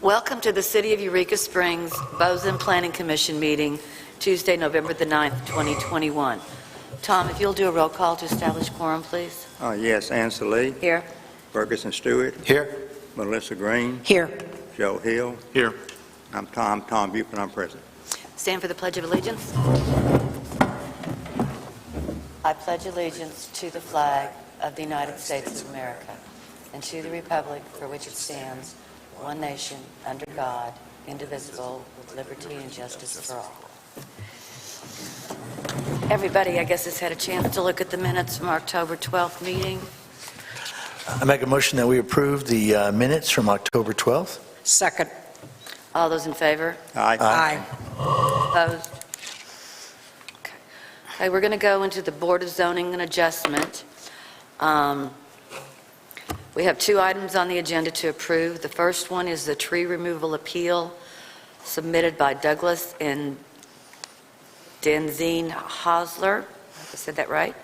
Welcome to the City of Eureka Springs Bozeman Planning Commission meeting, Tuesday, November the 9th, 2021. Tom, if you'll do a roll call to establish quorum, please. Yes, Ansley. Here. Ferguson Stewart. Here. Melissa Green. Here. Joe Hill. Here. I'm Tom Buford, I'm present. Stand for the Pledge of Allegiance. I pledge allegiance to the flag of the United States of America and to the republic for which it stands, one nation, under God, indivisible, with liberty and justice for all. Everybody, I guess, has had a chance to look at the minutes from our October 12th meeting. I make a motion that we approve the minutes from October 12th. Second. All those in favor? Aye. Opposed? Okay, we're going to go into the Board of Zoning and Adjustment. We have two items on the agenda to approve. The first one is the tree removal appeal submitted by Douglas and Denzine Hosler. I said that right?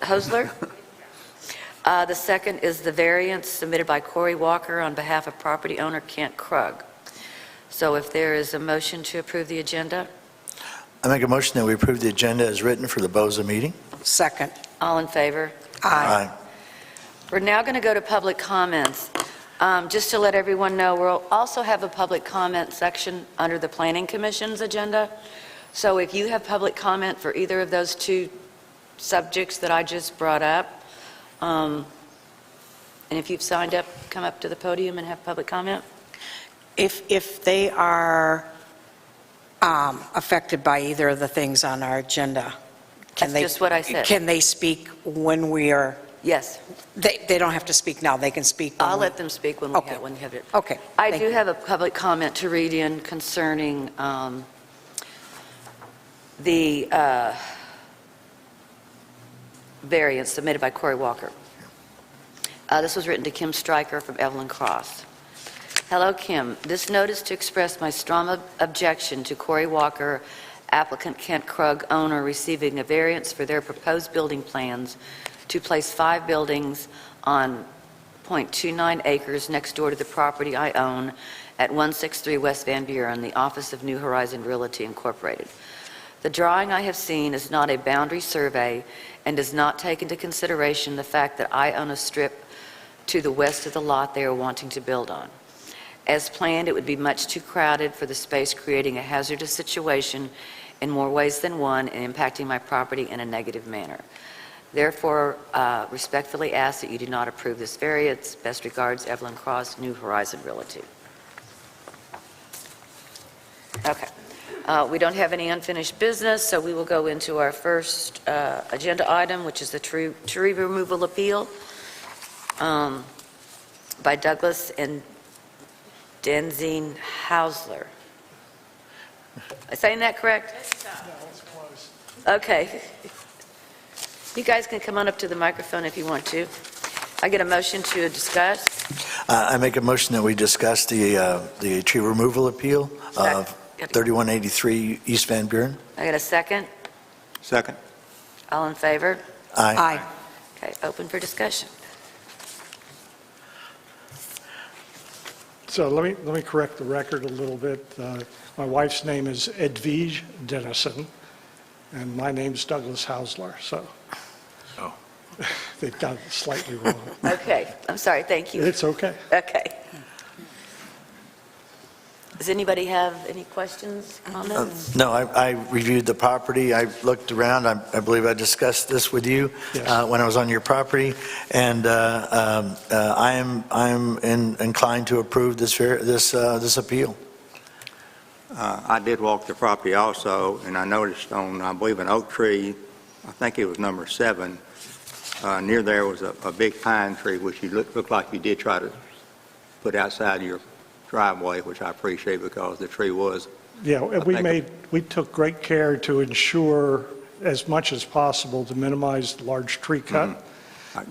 Hosler? The second is the variance submitted by Corey Walker on behalf of property owner Kent Krug. So if there is a motion to approve the agenda. I make a motion that we approve the agenda as written for the BOZA meeting. Second. All in favor? Aye. We're now going to go to public comments. Just to let everyone know, we'll also have a public comment section under the Planning Commission's agenda. So if you have public comment for either of those two subjects that I just brought up, and if you've signed up, come up to the podium and have public comment. If they are affected by either of the things on our agenda, That's just what I said. Can they speak when we are? Yes. They don't have to speak now. They can speak. I'll let them speak when we have it. Okay. I do have a public comment to read in concerning the variance submitted by Corey Walker. This was written to Kim Stryker from Evelyn Cross. Hello, Kim. This notice to express my strong objection to Corey Walker, applicant Kent Krug, owner, receiving a variance for their proposed building plans to place 5 buildings on 0.29 acres next door to the property I own at 163 West Van Buren, the office of New Horizon Realty Incorporated. The drawing I have seen is not a boundary survey and does not take into consideration the fact that I own a strip to the west of the lot they are wanting to build on. As planned, it would be much too crowded for the space, creating a hazardous situation in more ways than one and impacting my property in a negative manner. Therefore, respectfully ask that you do not approve this variance. Best regards, Evelyn Cross, New Horizon Realty. Okay. We don't have any unfinished business, so we will go into our first agenda item, which is the tree removal appeal by Douglas and Denzine Hosler. Am I saying that correct? Okay. You guys can come on up to the microphone if you want to. I get a motion to discuss. I make a motion that we discuss the tree removal appeal of 3183 East Van Buren. I got a second. Second. All in favor? Aye. Okay, open for discussion. So let me correct the record a little bit. My wife's name is Edwige Dennison, and my name's Douglas Hosler, so they've got it slightly wrong. Okay, I'm sorry, thank you. It's okay. Okay. Does anybody have any questions, comments? No, I reviewed the property. I looked around. I believe I discussed this with you when I was on your property, and I am inclined to approve this appeal. I did walk the property also, and I noticed on, I believe, an oak tree, I think it was number 7, near there was a big pine tree, which you looked like you did try to put outside your driveway, which I appreciate because the tree was. Yeah, we took great care to ensure as much as possible to minimize large tree cut.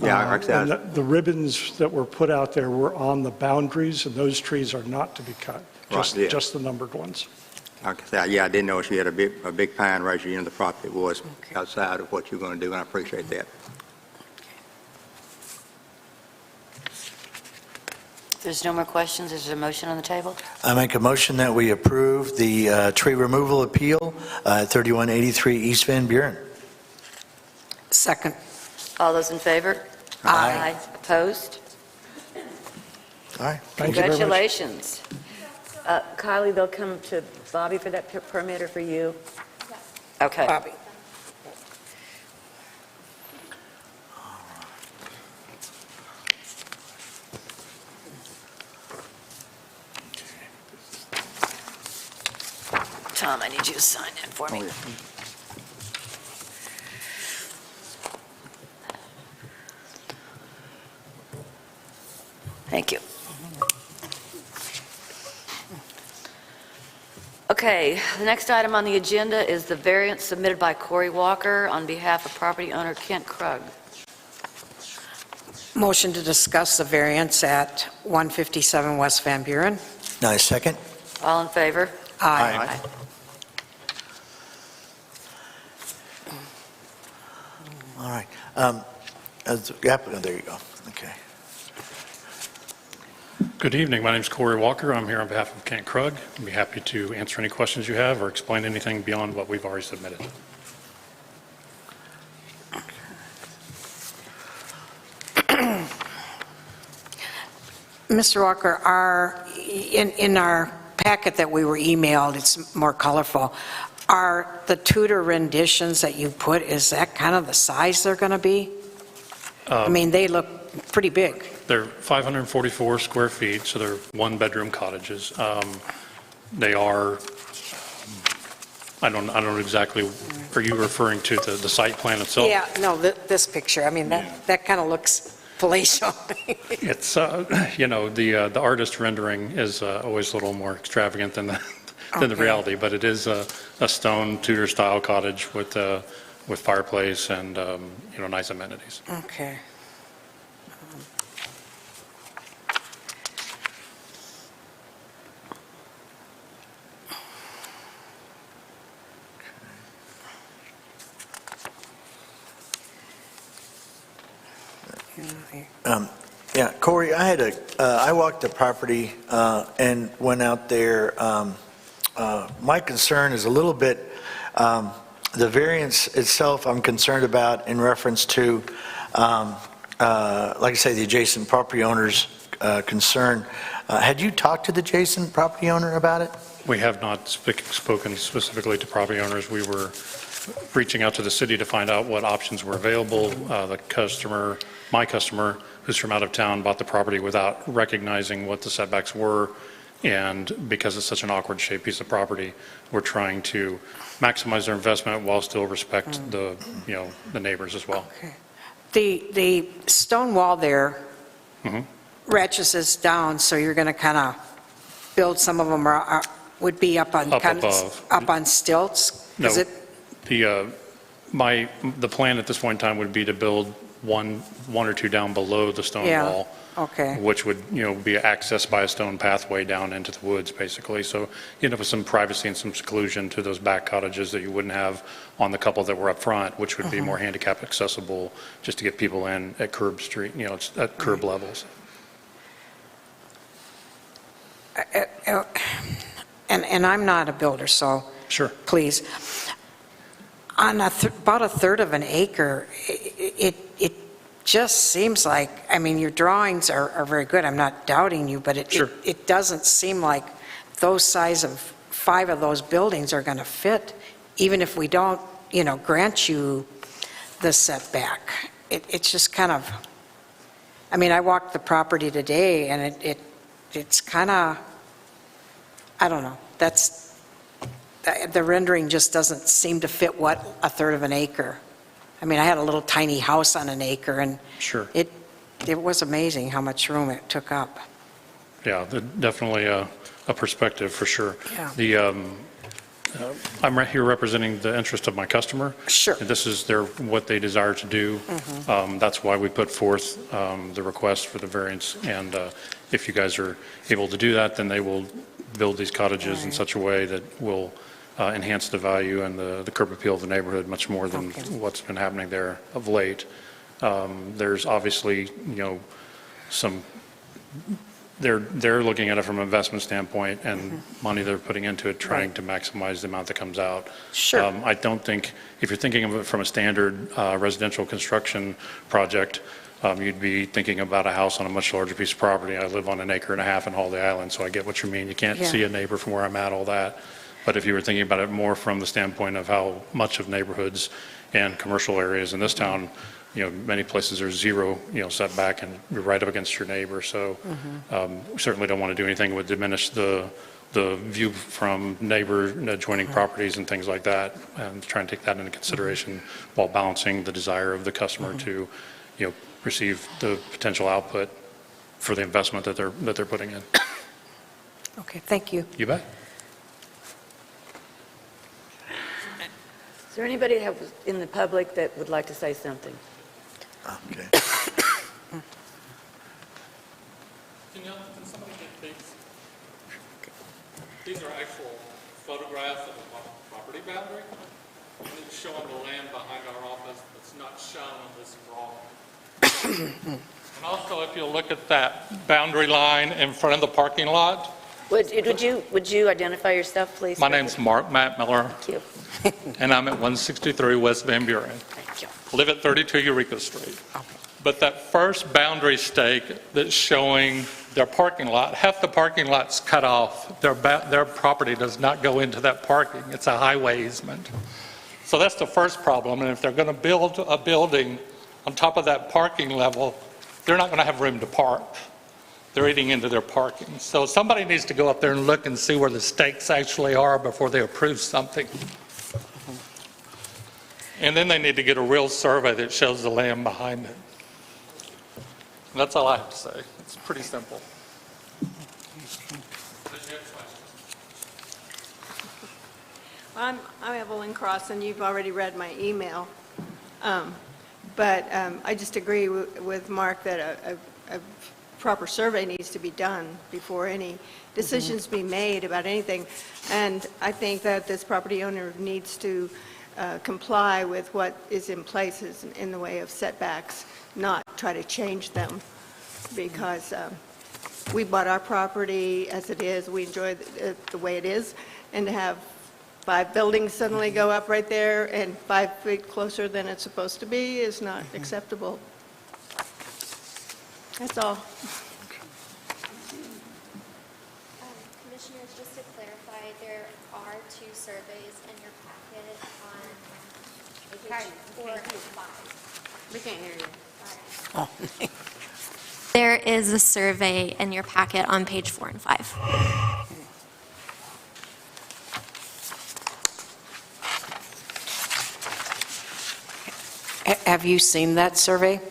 Yeah, and the ribbons that were put out there were on the boundaries, and those trees are not to be cut, just the numbered ones. Like I said, yeah, I did notice you had a big pine right at the end of the property. It was outside of what you're going to do, and I appreciate that. there's no more questions, is there a motion on the table? I make a motion that we approve the tree removal appeal at 3183 East Van Buren. Second. All those in favor? Aye. Opposed? All right. Thank you very much. Congratulations. Kylie, they'll come to Bobby for that permit or for you? Okay. Bobby. Tom, I need you to sign that for me. Thank you. Okay, the next item on the agenda is the variance submitted by Corey Walker on behalf of property owner Kent Krug. Motion to discuss the variance at 157 West Van Buren. Nice, second. All in favor? Aye. All right. There you go. Okay. Good evening. My name is Corey Walker. I'm here on behalf of Kent Krug. I'd be happy to answer any questions you have or explain anything beyond what we've already submitted. Mr. Walker, in our packet that we were emailed, it's more colorful. Are the Tudor renditions that you put, is that kind of the size they're going to be? I mean, they look pretty big. They're 544 square feet, so they're one-bedroom cottages. They are, I don't know exactly, are you referring to the site plan itself? Yeah, no, this picture, I mean, that kind of looks palatial. It's, the artist rendering is always a little more extravagant than the reality, but it is a stone Tudor-style cottage with fireplace and, nice amenities. Okay. Yeah, Corey, I walked the property and went out there. My concern is a little bit, the variance itself I'm concerned about in reference to, like I say, the adjacent property owner's concern. Had you talked to the adjacent property owner about it? We have not spoken specifically to property owners. We were reaching out to the city to find out what options were available. My customer, who's from out of town, bought the property without recognizing what the setbacks were. And because it's such an awkward shaped piece of property, we're trying to maximize their investment while still respect the neighbors as well. Okay. The stone wall there ratchets us down, so you're going to kind of build, some of them would be up on above. Up on stilts? No, Is it? the plan at this point in time would be to build one or two down below the stone wall. Okay. Which would, be accessed by a stone pathway down into the woods, basically. So you end up with some privacy and some seclusion to those back cottages that you wouldn't have on the couple that were up front, which would be more handicap accessible, just to get people in at curb street, it's at curb levels. And I'm not a builder, so Sure. please. On about a third of an acre, it just seems like, I mean, your drawings are very good, I'm not doubting you, but Sure. it doesn't seem like those size of 5 of those buildings are going to fit, even if we don't, grant you the setback. It's just kind of, I mean, I walked the property today, and it's kind of, I don't know, the rendering just doesn't seem to fit what a third of an acre. I mean, I had a little tiny house on an acre, and Sure. it was amazing how much room it took up. Yeah, definitely a perspective for sure. Yeah. I'm right here representing the interest of my customer. Sure. And this is what they desire to do. That's why we put forth the request for the variance. And if you guys are able to do that, then they will build these cottages in such a way that will enhance the value and the curb appeal of the neighborhood much more than what's been happening there of late. There's obviously, some they're looking at it from an investment standpoint and money they're putting into it, trying to maximize the amount that comes out. Sure. I don't think, if you're thinking of it from a standard residential construction project, you'd be thinking about a house on a much larger piece of property. I live on 1.5 acres in Holiday Island, so I get what you mean. You can't Yeah. see a neighbor from where I'm at, all that. But if you were thinking about it more from the standpoint of how much of neighborhoods and commercial areas in this town, many places are zero, setback, and you're right up against your neighbor. So we certainly don't want to do anything that would diminish the view from neighbor adjoining properties and things like that, and try and take that into consideration while balancing the desire of the customer to, receive the potential output for the investment that they're putting in. Okay, thank you. You bet. Is there anybody in the public that would like to say something? Okay. Can somebody get these? These are actual photographs of the property boundary, and it's showing the land behind our office that's not shown on this drawing. And also, if you look at that boundary line in front of the parking lot, Would you identify yourself, please? my name's Matt Miller, Thank you. and I'm at 163 West Van Buren. Thank you. Live at 32 Eureka Street. But that first boundary stake that's showing their parking lot, half the parking lot's cut off. Their property does not go into that parking. It's a highway easement. So that's the first problem. And if they're going to build a building on top of that parking level, they're not going to have room to park. They're eating into their parking. So somebody needs to go up there and look and see where the stakes actually are before they approve something. And then they need to get a real survey that shows the land behind it. And that's all I have to say. It's pretty simple. I'm Evelyn Cross, and you've already read my email. But I just agree with Mark that a proper survey needs to be done before any decisions be made about anything. And I think that this property owner needs to comply with what is in place in the way of setbacks, not try to change them, because we bought our property as it is. We enjoy the way it is, and to have 5 buildings suddenly go up right there and 5 feet closer than it's supposed to be is not acceptable. That's all. Commissioners, just to clarify, there are 2 surveys in your packet on page 4 and 5. We can't hear you. There is a survey in your packet on page 4 and 5. Have you seen that survey? The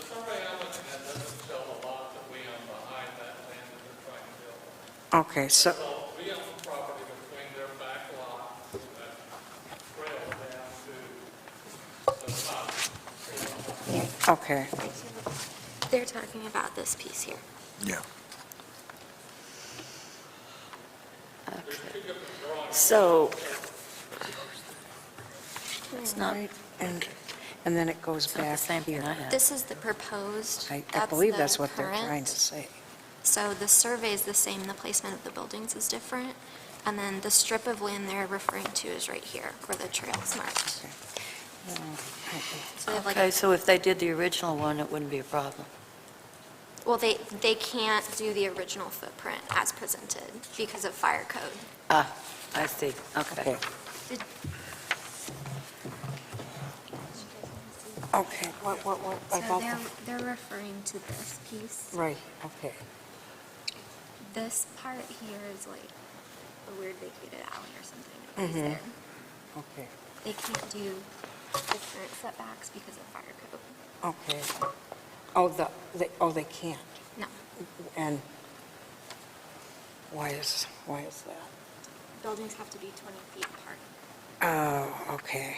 survey I'm looking at doesn't show the lot that we own behind that land that they're trying to build. Okay, so, So we own property between their back lot and that trail down to the top. okay. They're talking about this piece here. Yeah. So, it's not Right, and then it goes it's not the back same thing here. I have. This is the proposed. I That's believe the that's what they're current. trying to say. So the survey is the same, the placement of the buildings is different. And then the strip of land they're referring to is right here, where the trail is marked. So they have like, Okay, so if they did the original one, it wouldn't be a problem. well, they can't do the original footprint as presented because of fire code. Ah, I see, okay. Okay. Okay, what So about the, they're referring to this piece. right, okay. This part here is like a weird vacated alley or something. Mhm. There. Okay, They can't do different setbacks because of fire code. okay. They can't. No. And why is that? Buildings have to be 20 feet apart. Oh, okay.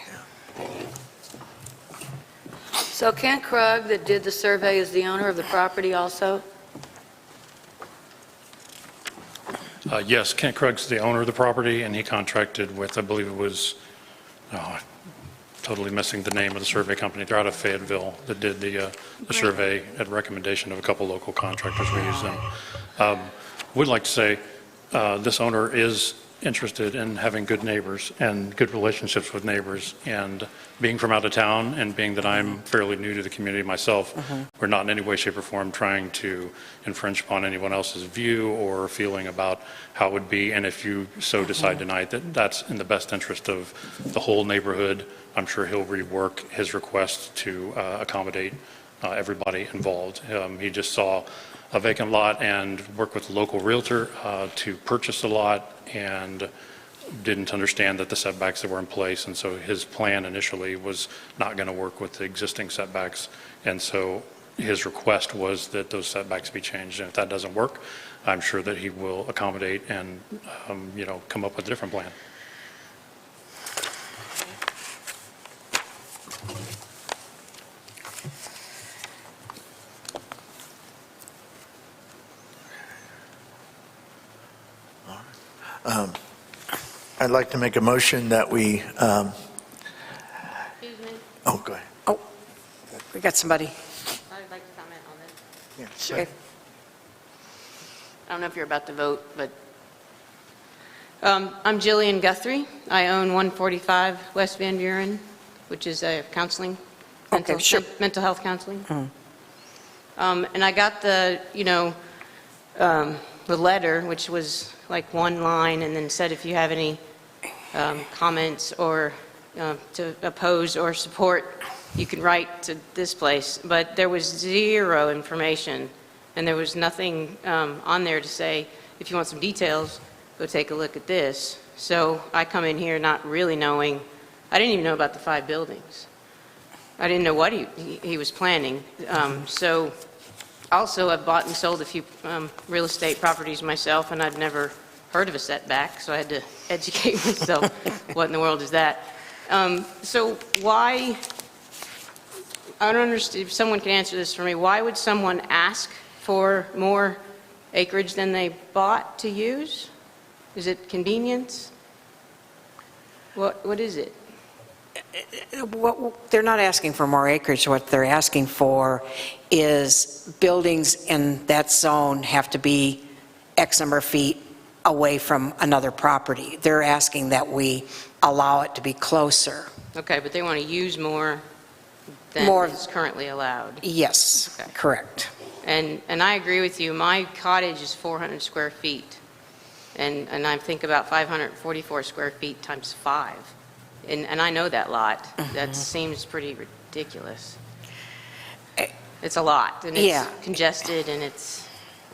So Kent Krug, that did the survey, is the owner of the property also? Yes, Kent Krug's the owner of the property, and he contracted with, I believe it was, totally missing the name of the survey company. They're out of Fayetteville that did the survey at recommendation of a couple local contractors. We use them. Would like to say, this owner is interested in having good neighbors and good relationships with neighbors, and being from out of town and being that I'm fairly new to the community myself, we're not in any way, shape, or form trying to infringe upon anyone else's view or feeling about how it would be, and if you so decide tonight that that's in the best interest of the whole neighborhood, I'm sure he'll rework his request to accommodate everybody involved. He just saw a vacant lot and worked with the local realtor to purchase the lot, and didn't understand that the setbacks that were in place, and so his plan initially was not going to work with the existing setbacks, and so his request was that those setbacks be changed, and if that doesn't work, I'm sure that he will accommodate and, come up with a different plan. I'd like to make a motion that we, Excuse me, oh, go ahead. Oh, we got somebody. I'd like to comment on this. Yeah, Sure. go I don't know if you're about to vote, but I'm Jillian Guthrie. I own 145 West Van Buren, which is a counseling, Okay, sure. mental health counseling. And I got the letter, which was like one line, and then said if you have any comments or to oppose or support, you can write to this place. But there was zero information, and there was nothing on there to say, if you want some details, go take a look at this. So I come in here not really knowing, I didn't even know about the 5 buildings. I didn't know what he was planning. So also, I've bought and sold a few real estate properties myself, and I'd never heard of a setback, so I had to educate myself. What in the world is that? So why, I don't understand, if someone can answer this for me, why would someone ask for more acreage than they bought to use? Is it convenience? What is it? They're not asking for more acreage. What they're asking for is buildings in that zone have to be X number of feet away from another property. They're asking that we allow it to be closer. Okay, but they want to use more than More. is currently allowed. Yes, Okay. correct. And I agree with you. My cottage is 400 square feet, and I think about 544 square feet times 5. And I know that lot. That seems pretty ridiculous. It's a lot, and it's Yeah. congested, and it's,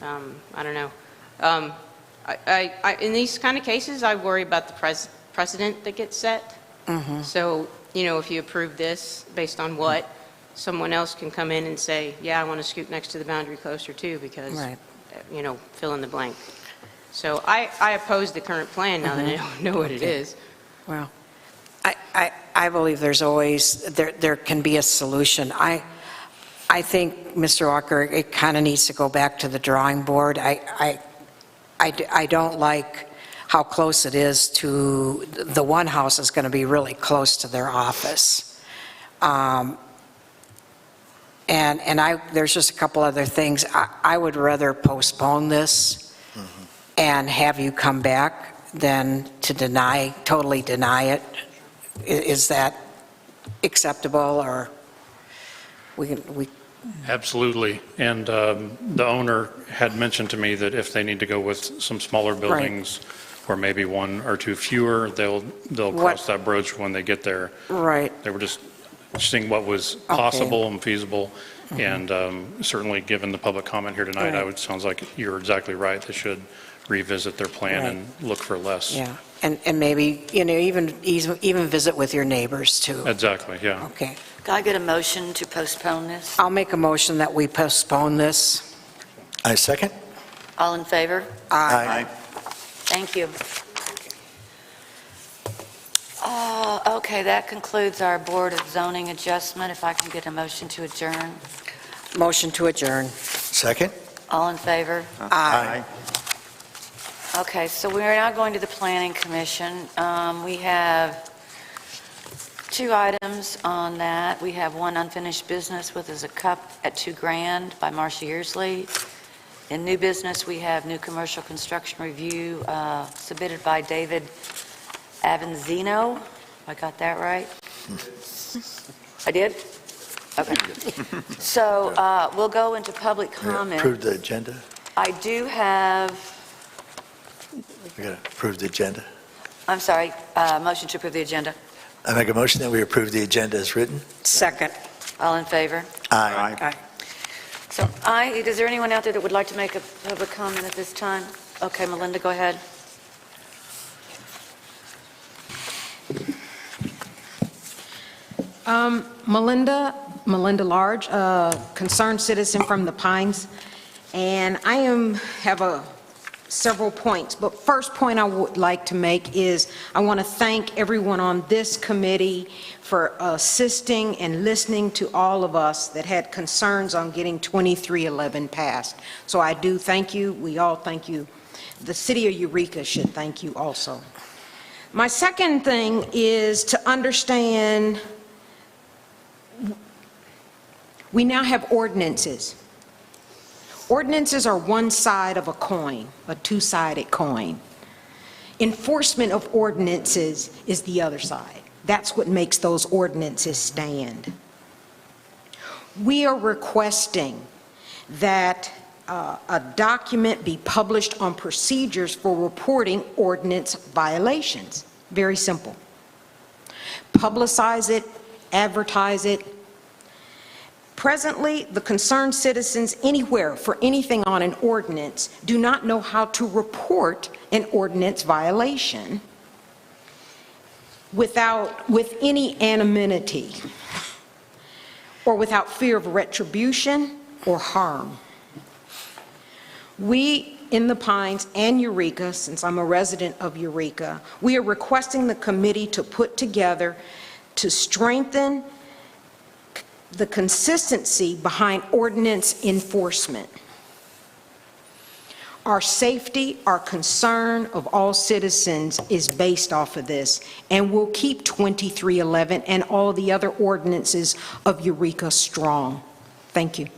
I don't know. In these kind of cases, I worry about the precedent that gets set. So, if you approve this, based on what, someone else can come in and say, yeah, I want to scoot next to the boundary closer too, because, Right. fill in the blank. So I oppose the current plan now that I don't know what it is. Well, I believe there's always, there can be a solution. I think, Mr. Walker, it kind of needs to go back to the drawing board. I don't like how close it is to, the one house is going to be really close to their office. There's just a couple other things. I would rather postpone this and have you come back than to totally deny it. Is that acceptable, or we Absolutely. And the owner had mentioned to me that if they need to go with some smaller buildings, or maybe 1 or 2 fewer, they'll cross that bridge when they get there. Right. They were just seeing what was possible and feasible, and certainly, given the public comment here tonight, Right. sounds like you're exactly right. They should revisit their plan and look for less. Yeah, and maybe, even visit with your neighbors, too. Exactly, yeah. Okay. Can I get a motion to postpone this? I'll make a motion that we postpone this. I second. All in favor? Aye. Thank you. Okay, that concludes our Board of Zoning Adjustment. If I can get a motion to adjourn. Motion to adjourn. Second. All in favor? Aye. Okay, so we are now going to the Planning Commission. We have 2 items on that. We have one unfinished business with as a cup at $2,000 by Marcia Yearsley, In new business, we have new commercial construction review submitted by David Avanzino. I got that right? I did? Okay. So we'll go into public comment. Approve the agenda? I do have, We got to approve the agenda. I'm sorry, motion to approve the agenda. I make a motion that we approve the agenda as written. Second. All in favor? Aye. Aye. So is there anyone out there that would like to make a public comment at this time? Okay, Melinda, go ahead. Melinda Large, a concerned citizen from the Pines, and I have several points, but first point I would like to make is I want to thank everyone on this committee for assisting and listening to all of us that had concerns on getting 2311 passed. So I do thank you. We all thank you. The city of Eureka should thank you also. My second thing is to understand we now have ordinances. Ordinances are one side of a coin, a two-sided coin. Enforcement of ordinances is the other side. That's what makes those ordinances stand. We are requesting that a document be published on procedures for reporting ordinance violations. Very simple. Publicize it, advertise it. Presently, the concerned citizens anywhere for anything on an ordinance do not know how to report an ordinance violation with any anonymity or without fear of retribution or harm. We in the Pines and Eureka, since I'm a resident of Eureka, we are requesting the committee to put together to strengthen the consistency behind ordinance enforcement. Our safety, our concern of all citizens is based off of this, and we'll keep 2311 and all the other ordinances of Eureka strong. Thank you.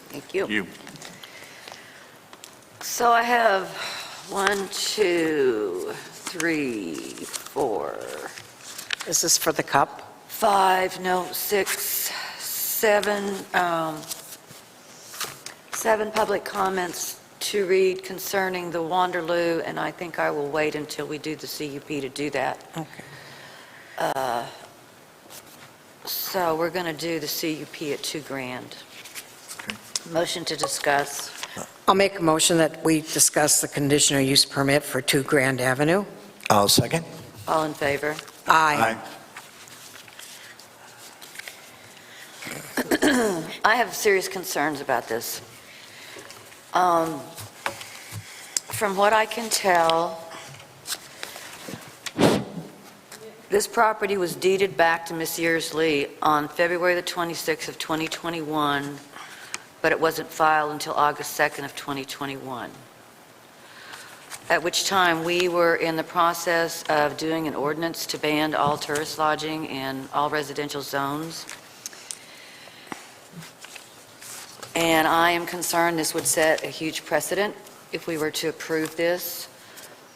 Thank you. So I have 1, 2, 3, 4. Is this for the cup? 5, no, 6, 7, 7 public comments to read concerning the Wanderloo, and I think I will wait until we do the CUP to do that. Okay. So we're going to do the CUP at $2,000. Motion to discuss. I'll make a motion that we discuss the conditional use permit for 2 Grand Avenue. I'll second. All in favor? Aye. I have serious concerns about this. From what I can tell, this property was deeded back to Miss Yearsley on February the 26th of 2021, but it wasn't filed until August 2nd of 2021, at which time we were in the process of doing an ordinance to ban all tourist lodging in all residential zones. And I am concerned this would set a huge precedent if we were to approve this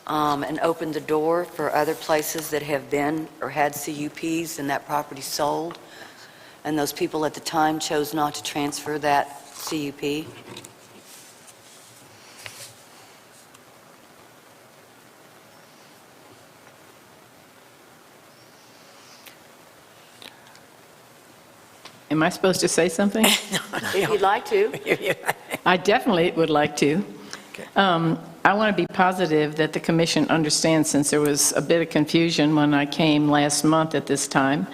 and open the door for other places that have been or had CUPs and that property sold, and those people at the time chose not to transfer that CUP. Am I supposed to say something? If you'd like to. I definitely would like to. I want to be positive that the commission understands, since there was a bit of confusion when I came last month at this time,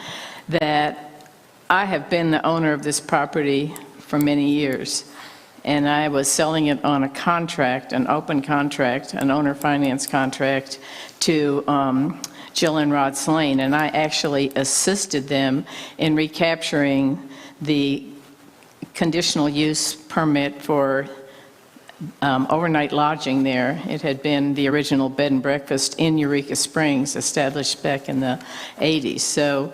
that I have been the owner of this property for many years, and I was selling it on a contract, an open contract, an owner finance contract to Jill and Rod Slane, and I actually assisted them in recapturing the conditional use permit for overnight lodging there. It had been the original bed and breakfast in Eureka Springs, established back in the 80s. So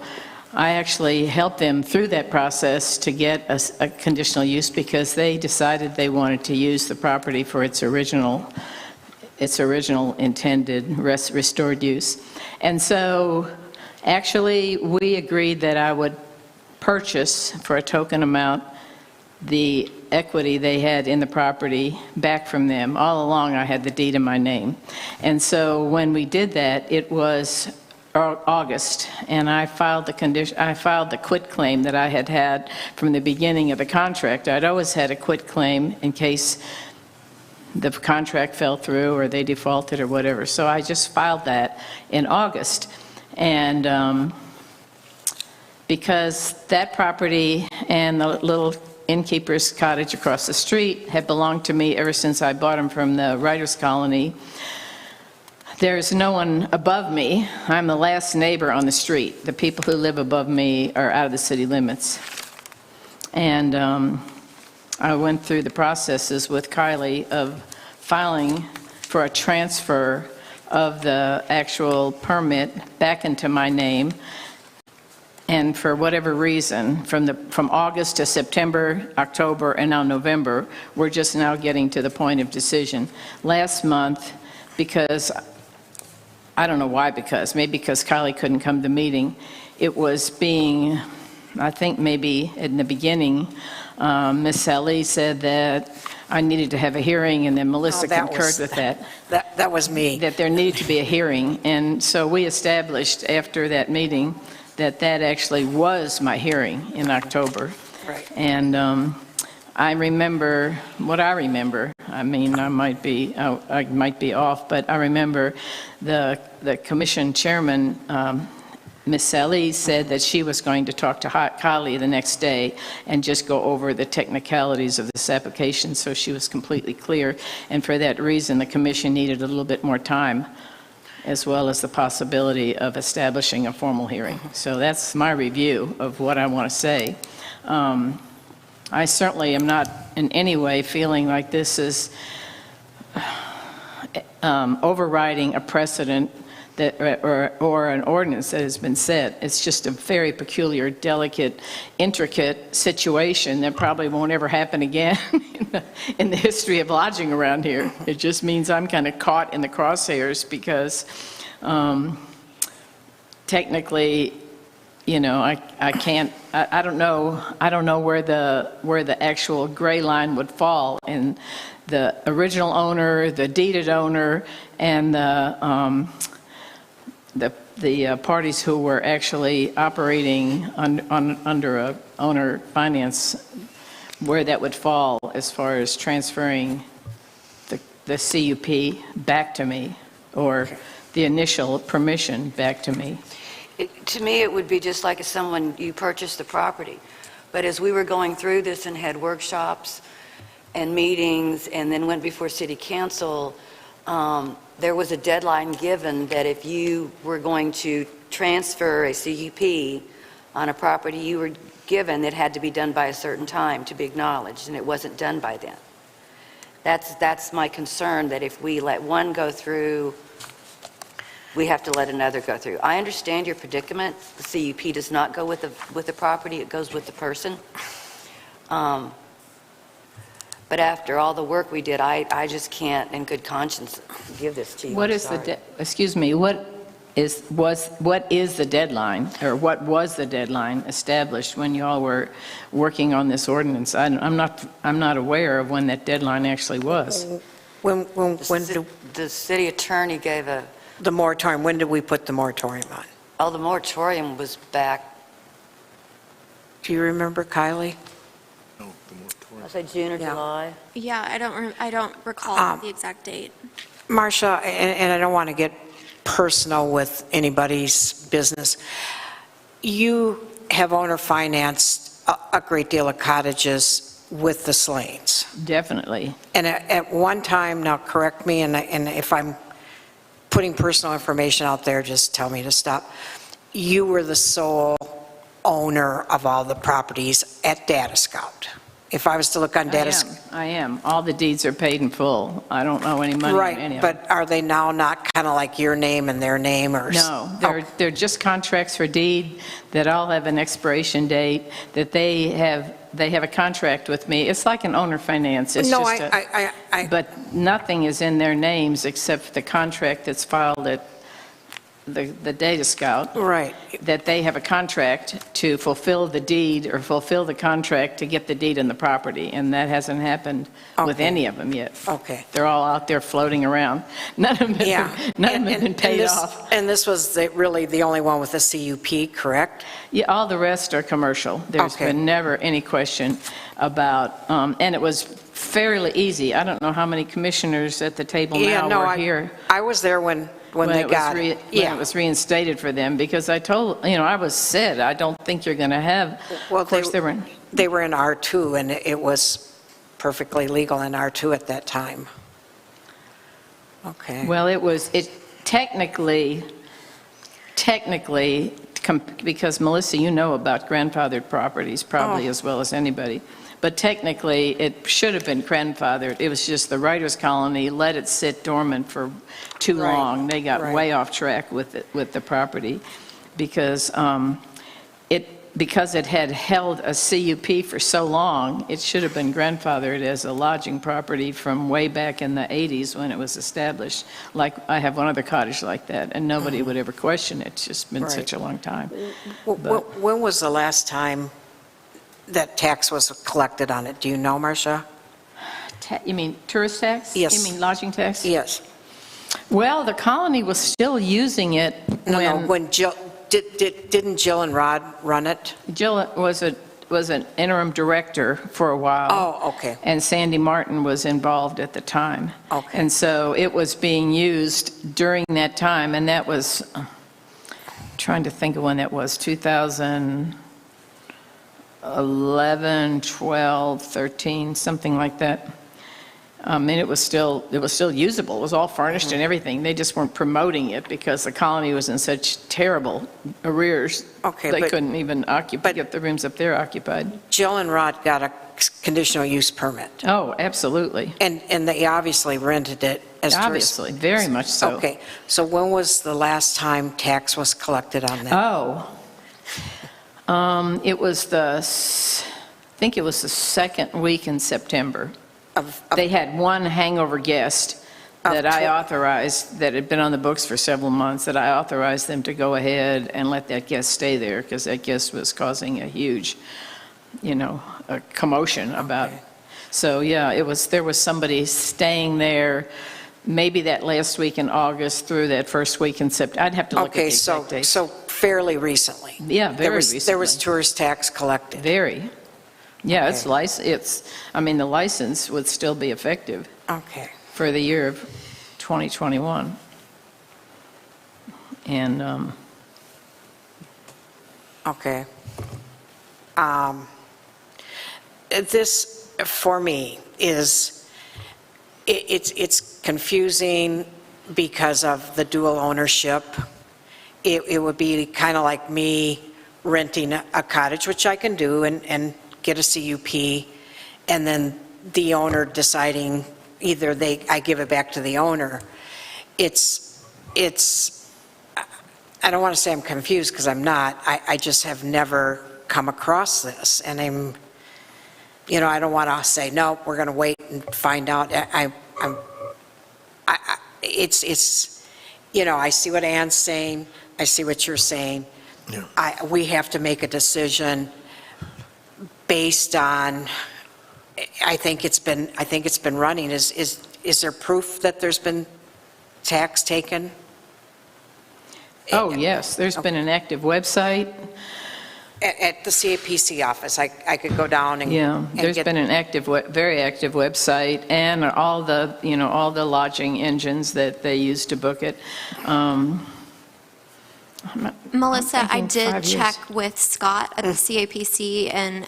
I actually helped them through that process to get a conditional use because they decided they wanted to use the property for its original intended restored use. And so actually, we agreed that I would purchase for a token amount the equity they had in the property back from them. All along, I had the deed in my name. And so when we did that, it was August, and I filed the quit claim that I had from the beginning of the contract. I'd always had a quit claim in case the contract fell through or they defaulted or whatever. So I just filed that in August. And because that property and the little innkeeper's cottage across the street had belonged to me ever since I bought them from the writers' colony, there's no one above me. I'm the last neighbor on the street. The people who live above me are out of the city limits. And I went through the processes with Kylie of filing for a transfer of the actual permit back into my name. And for whatever reason, from August to September, October, and now November, we're just now getting to the point of decision. Last month, because I don't know why, maybe because Kylie couldn't come to the meeting, it was being, I think maybe in the beginning, Ms. Sally said that I needed to have a hearing, and then Melissa concurred with that. That was me. That there needed to be a hearing. And so we established after that meeting that actually was my hearing in October. Right. And I remember what I remember. I mean, I might be off, but I remember the commission chairman, Ms. Sally, said that she was going to talk to Kylie the next day and just go over the technicalities of this application, so she was completely clear. And for that reason, the commission needed a little bit more time, as well as the possibility of establishing a formal hearing. So that's my review of what I want to say. I certainly am not in any way feeling like this is overriding a precedent that, or an ordinance that has been set. It's just a very peculiar, delicate, intricate situation that probably won't ever happen again in the history of lodging around here. It just means I'm kind of caught in the crosshairs because technically, you know, I can't, I don't know where the actual gray line would fall in the original owner, the deeded owner, and the parties who were actually operating under a owner finance, where that would fall as far as transferring the CUP back to me, or the initial permission back to me. To me, it would be just like if you purchased the property. But as we were going through this and had workshops and meetings and then went before city council, there was a deadline given that if you were going to transfer a CUP on a property you were given, it had to be done by a certain time to be acknowledged, and it wasn't done by then. That's my concern, that if we let one go through, we have to let another go through. I understand your predicament. The CUP does not go with the property, it goes with the person. But after all the work we did, I just can't, in good conscience, give this to you. What I'm is sorry. what is the deadline, or what was the deadline established when you all were working on this ordinance? I'm not aware of when that deadline actually was. When The city attorney gave the moratorium, when did we put the moratorium on? the moratorium was back, Do you remember, Kylie? I'll say June or Yeah. July. Yeah, I don't recall the exact date. Marcia, and I don't want to get personal with anybody's business, you have owner financed a great deal of cottages with the Slanes. Definitely. And at one time, now correct me, and if I'm putting personal information out there, just tell me to stop, you were the sole owner of all the properties at Data Scout. If I was to look on data. I am. All the deeds are paid in full. I don't owe any money on any Right, of them. but are they now not kind of like your name and their name, or? No, Oh, they're just contracts for deed that all have an expiration date, that they have a contract with me. It's like an owner finance. It's No, just but nothing is in their names except the contract that's filed at the Data Scout. Right. That they have a contract to fulfill the deed or fulfill the contract to get the deed in the property, and that hasn't happened with Okay. any of them yet. Okay. They're all out there floating around. None of them Yeah. have been paid off. And this was really the only one with a CUP, correct? Yeah, all the rest are commercial. There's Okay. been never any question about, and it was fairly easy. I don't know how many commissioners at the table Yeah, now no, were here. I was there when they got it. When it was reinstated for them, because I told, I was said, I don't think you're going to have, Well, of course, they were, They were in R2, and it was perfectly legal in R2 at that time. Okay. well, it technically, because Melissa, you know about grandfathered properties probably Oh. as well as anybody, but technically, it should have been grandfathered. It was just the writers' colony let it sit dormant for too Right, long. They got right. way off track with the property, because it had held a CUP for so long, it should have been grandfathered as a lodging property from way back in the 80s when it was established. Like, I have one other cottage like that, and nobody would ever question it. It's just been Right. such a long time. When was the last time that tax was collected on it? Do you know, Marcia? You mean tourist tax? Yes. You mean lodging tax? Yes. Well, the colony was still using it No, when when Jill, didn't Jill and Rod run it? Jill was an interim director for a while. Oh, okay. And Sandy Martin was involved at the time. Okay. And so it was being used during that time, and that was, trying to think of when that was, 2011, 12, 13, something like that. And it was still usable. It was all furnished and everything. They just weren't promoting it because the colony was in such terrible arrears. Okay, They but- couldn't even get the rooms up there occupied. Jill and Rod got a conditional use permit, Oh, absolutely. and they obviously rented it as tourists. Obviously, very much so. Okay, so when was the last time tax was collected on that? It was I think it was the second week in September. They had one hangover guest that I authorized, that had been on the books for several months, that I authorized them to go ahead and let that guest stay there, because that guest was causing a huge, a commotion about it. So, yeah, there was somebody staying there, maybe that last week in August through that first week in September. I'd have to look at the Okay, so exact dates. so fairly recently? Yeah, very recently. There was tourist tax collected? Very. Yeah, Okay. the license would still be effective Okay. for the year of 2021. And, Okay. This, for me, it's confusing because of the dual ownership. It would be kind of like me renting a cottage, which I can do, and get a CUP, and then the owner deciding either I give it back to the owner. It's I don't want to say I'm confused, because I'm not. I just have never come across this, and I don't want to say, no, we're going to wait and find out. I see what Ann's saying, I see what you're saying. Yeah. We have to make a decision based on, I think it's been running. Is there proof that there's been tax taken? oh, yes, there's been an active website. At the CAPC office, I could go down and Yeah, and there's get- been an very active website, and all the lodging engines that they use to book it. Melissa, I thinking did 5 years. check with Scott at the CAPC, and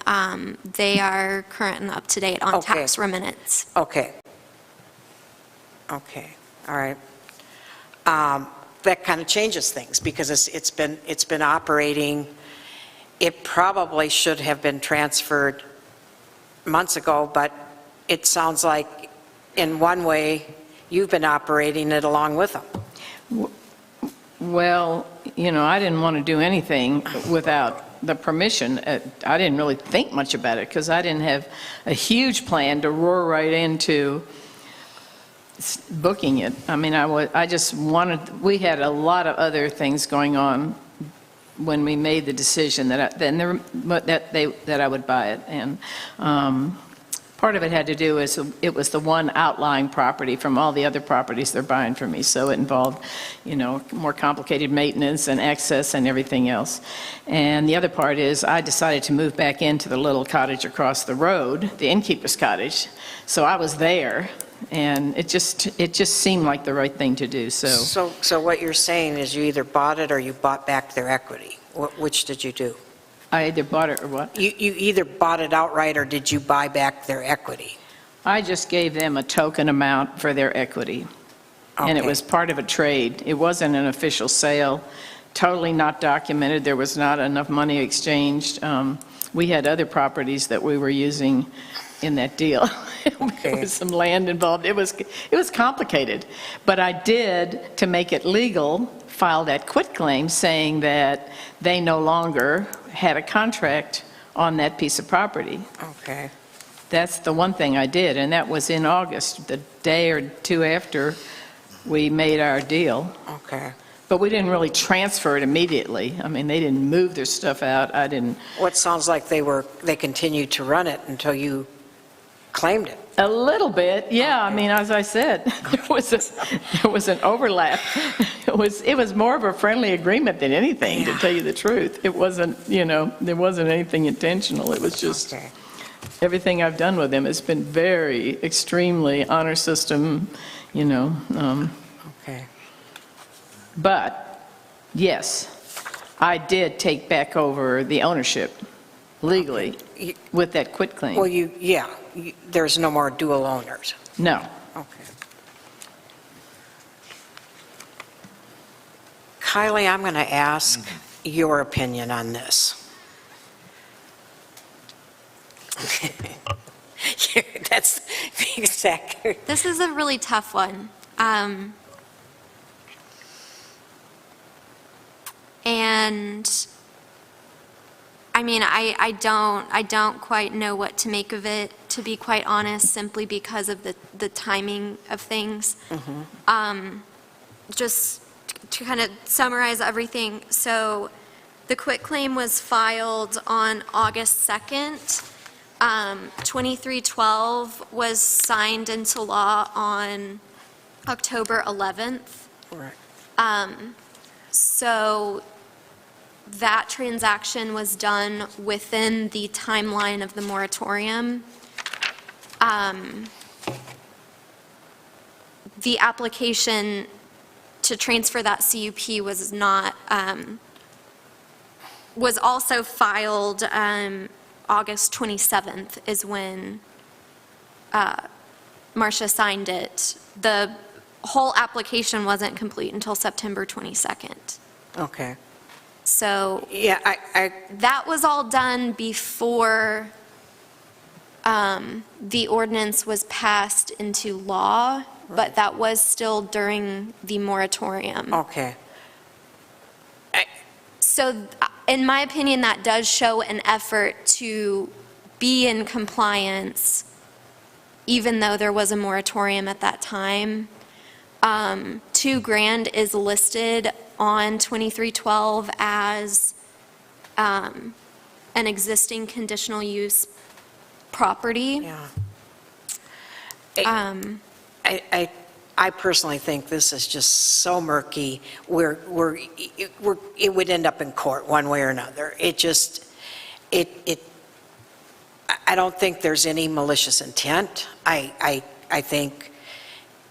they are current and up to date on Okay. tax remittance. Okay, all right. That kind of changes things, because it's been operating. It probably should have been transferred months ago, but it sounds like in one way, you've been operating it along with them. Well, I didn't want to do anything without the permission. I didn't really think much about it because I didn't have a huge plan to roar right into booking it. I mean, I just wanted, we had a lot of other things going on when we made the decision that I would buy it. And part of it had to do with, it was the one outlying property from all the other properties they're buying from me. So it involved, more complicated maintenance and access and everything else. And the other part is I decided to move back into the little cottage across the road, the innkeeper's cottage. So I was there, and it just seemed like the right thing to do. So what you're saying is you either bought it or you bought back their equity. Which did you do? I either bought it or what? You either bought it outright or did you buy back their equity? I just gave them a token amount for their equity. And it Okay. was part of a trade. It wasn't an official sale, totally not documented. There was not enough money exchanged. We had other properties that we were using in that deal. There was some land involved. It was complicated. But I did, to make it legal, file that quitclaim saying that they no longer had a contract on that piece of property. Okay. That's the one thing I did, and that was in August, the day or two after we made our deal. Okay. But we didn't really transfer it immediately. I mean, they didn't move their stuff out. I didn't. What sounds like they continued to run it until you claimed it. A little bit, yeah. I mean, as I said, there was an overlap. It was more of a friendly agreement than anything, to tell you the truth. It wasn't, there wasn't anything intentional. It was just everything I've done with them has been very, extremely honor system, Okay. But, yes, I did take back over the ownership legally with that quitclaim. Well, there's no more dual owners. No. Okay. Kylie, I'm going to ask your opinion on this. That's exactly. This is a really tough one. And I mean, I don't quite know what to make of it, to be quite honest, simply because of the timing of things. Just to kind of summarize everything, so the quitclaim was filed on August 2nd. 2312 was signed into law on October 11th. Right. So that transaction was done within the timeline of the moratorium. The application to transfer that CUP was not, was also filed August 27th is when Marcia signed it. The whole application wasn't complete until September 22nd. Okay. So Yeah, that was all done before the ordinance was passed into law, but that was still during the moratorium. okay. So in my opinion, that does show an effort to be in compliance, even though there was a moratorium at that time. $2,000 is listed on 2312 as an existing conditional use property. Yeah. I personally think this is just so murky. It would end up in court one way or another. I don't think there's any malicious intent. I think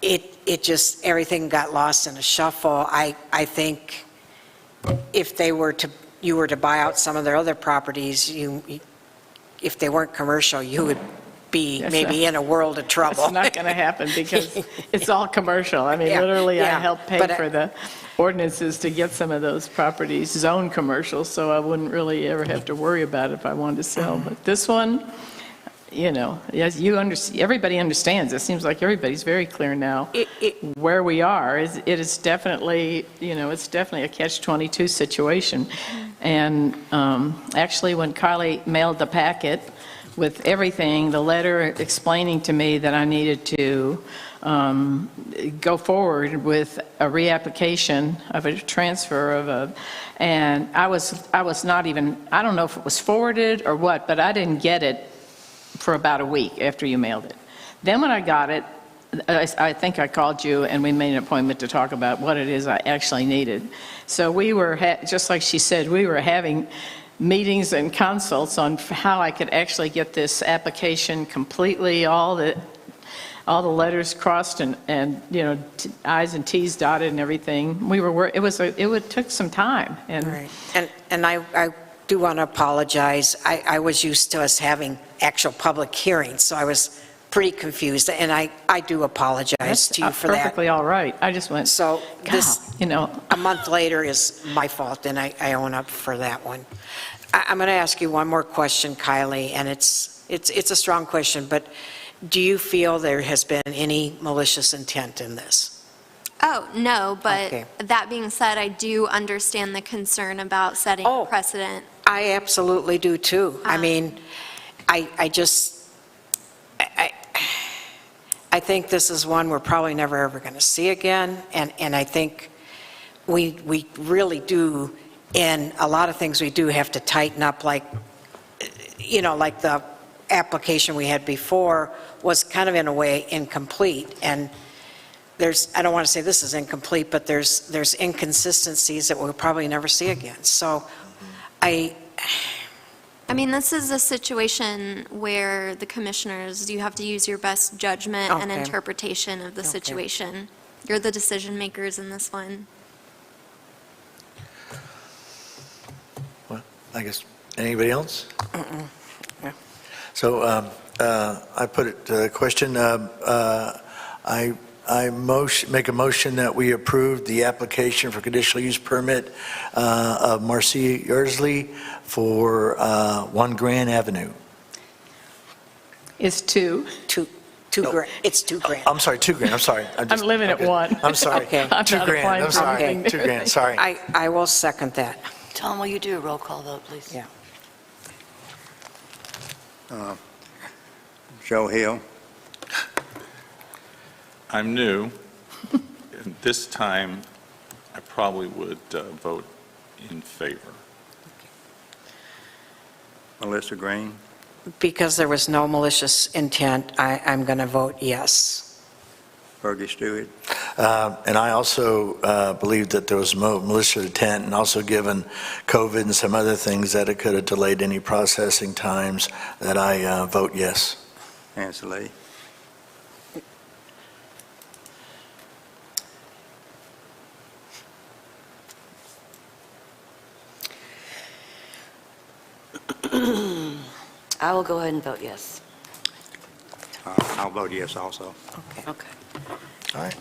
it just, everything got lost in a shuffle. I think if you were to buy out some of their other properties, if they weren't commercial, you would be maybe in a world of trouble. It's not going to happen because it's all commercial. I mean, Yeah, literally, I yeah, helped pay but for the ordinances to get some of those properties zoned commercial, so I wouldn't really ever have to worry about it if I wanted to sell. But this one, yes, everybody understands. It seems like everybody's very clear now where we are. It is definitely, it's definitely a catch-22 situation. And actually, when Kylie mailed the packet with everything, the letter explaining to me that I needed to go forward with a reapplication of a transfer and I was not even, I don't know if it was forwarded or what, but I didn't get it for about a week after you mailed it. Then when I got it, I think I called you and we made an appointment to talk about what it is I actually needed. So we were, just like she said, we were having meetings and consults on how I could actually get this application completely, all the letters crossed and I's and T's dotted and everything. It took some time. Right. And I do want to apologize. I was used to us having actual public hearings, so I was pretty confused, and I do apologize to you for that. That's perfectly all right. I just went, So this, a month later is my fault, and I own up for that one. I'm going to ask you one more question, Kylie, and it's a strong question, but do you feel there has been any malicious intent in this? Oh, no, but Okay. that being said, I do understand the concern about setting Oh. a precedent. I absolutely do, too. I mean, I think this is one we're probably never, ever going to see again, and I think we really do, in a lot of things we do have to tighten up, like the application we had before was kind of in a way incomplete, and I don't want to say this is incomplete, but there's inconsistencies that we'll probably never see again. So I mean, this is a situation where the commissioners, you have to use your best judgment and Okay. interpretation of the Okay. situation. You're the decision makers in this one. Well, I guess, anybody else? Yeah. So I put it to the question, I make a motion that we approve the application for conditional use permit of Marcia Yersley for 1 Grand Avenue. it's two. Two grand, it's 2 grand. I'm sorry, 2 grand, I'm sorry. I'm living at one. I'm sorry, Okay. I'm 2 not grand, applying I'm for sorry, anything. 2 grand, sorry. I will second that. Tom, will you do a roll call vote, please? Yeah. Joe Hill, I'm new, and this time I probably would vote in favor. Melissa Green, Because there was no malicious intent, I'm going to vote yes. Fergie Stewart, And I also believe that there was malicious intent, and also given COVID and some other things that it could have delayed any processing times, that I vote yes. Nancy Lee, I will go ahead and vote yes. I'll vote yes also. Okay. Okay. All right.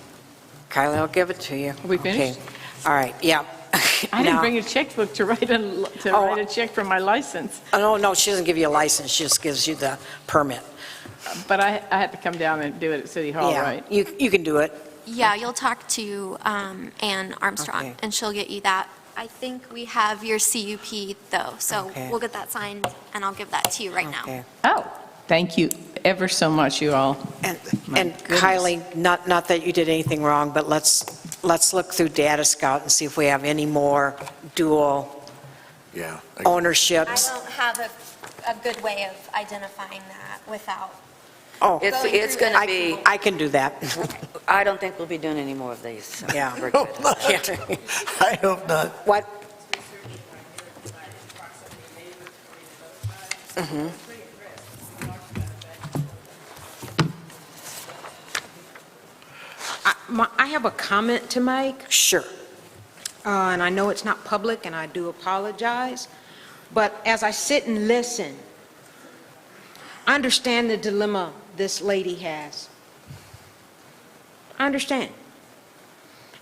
Kylie, I'll give it to you. Are we finished? Okay. All right, yeah. I didn't Now- bring a checkbook to write a check for my license, Oh, no, she doesn't give you a license, she just gives you the permit. but I had to come down and do it at City Hall, Yeah, right? you can do it. Yeah, you'll talk to Ann Armstrong, Okay. and she'll get you that. I think we have your CUP, though, so Okay. we'll get that signed, and I'll give that to you right now. Okay. Oh, thank you ever so much, you all. And My and goodness. Kylie, not that you did anything wrong, but let's look through Data Scout and see if we have any more dual Yeah. ownerships. I don't have a good way of identifying that without. Oh, It's going to be, I can do that. I don't think we'll be doing any more of these. so Yeah. we're good. I hope not. What? Mhm. I have a comment to make. Sure. And I know it's not public, and I do apologize, but as I sit and listen, I understand the dilemma this lady has. I understand.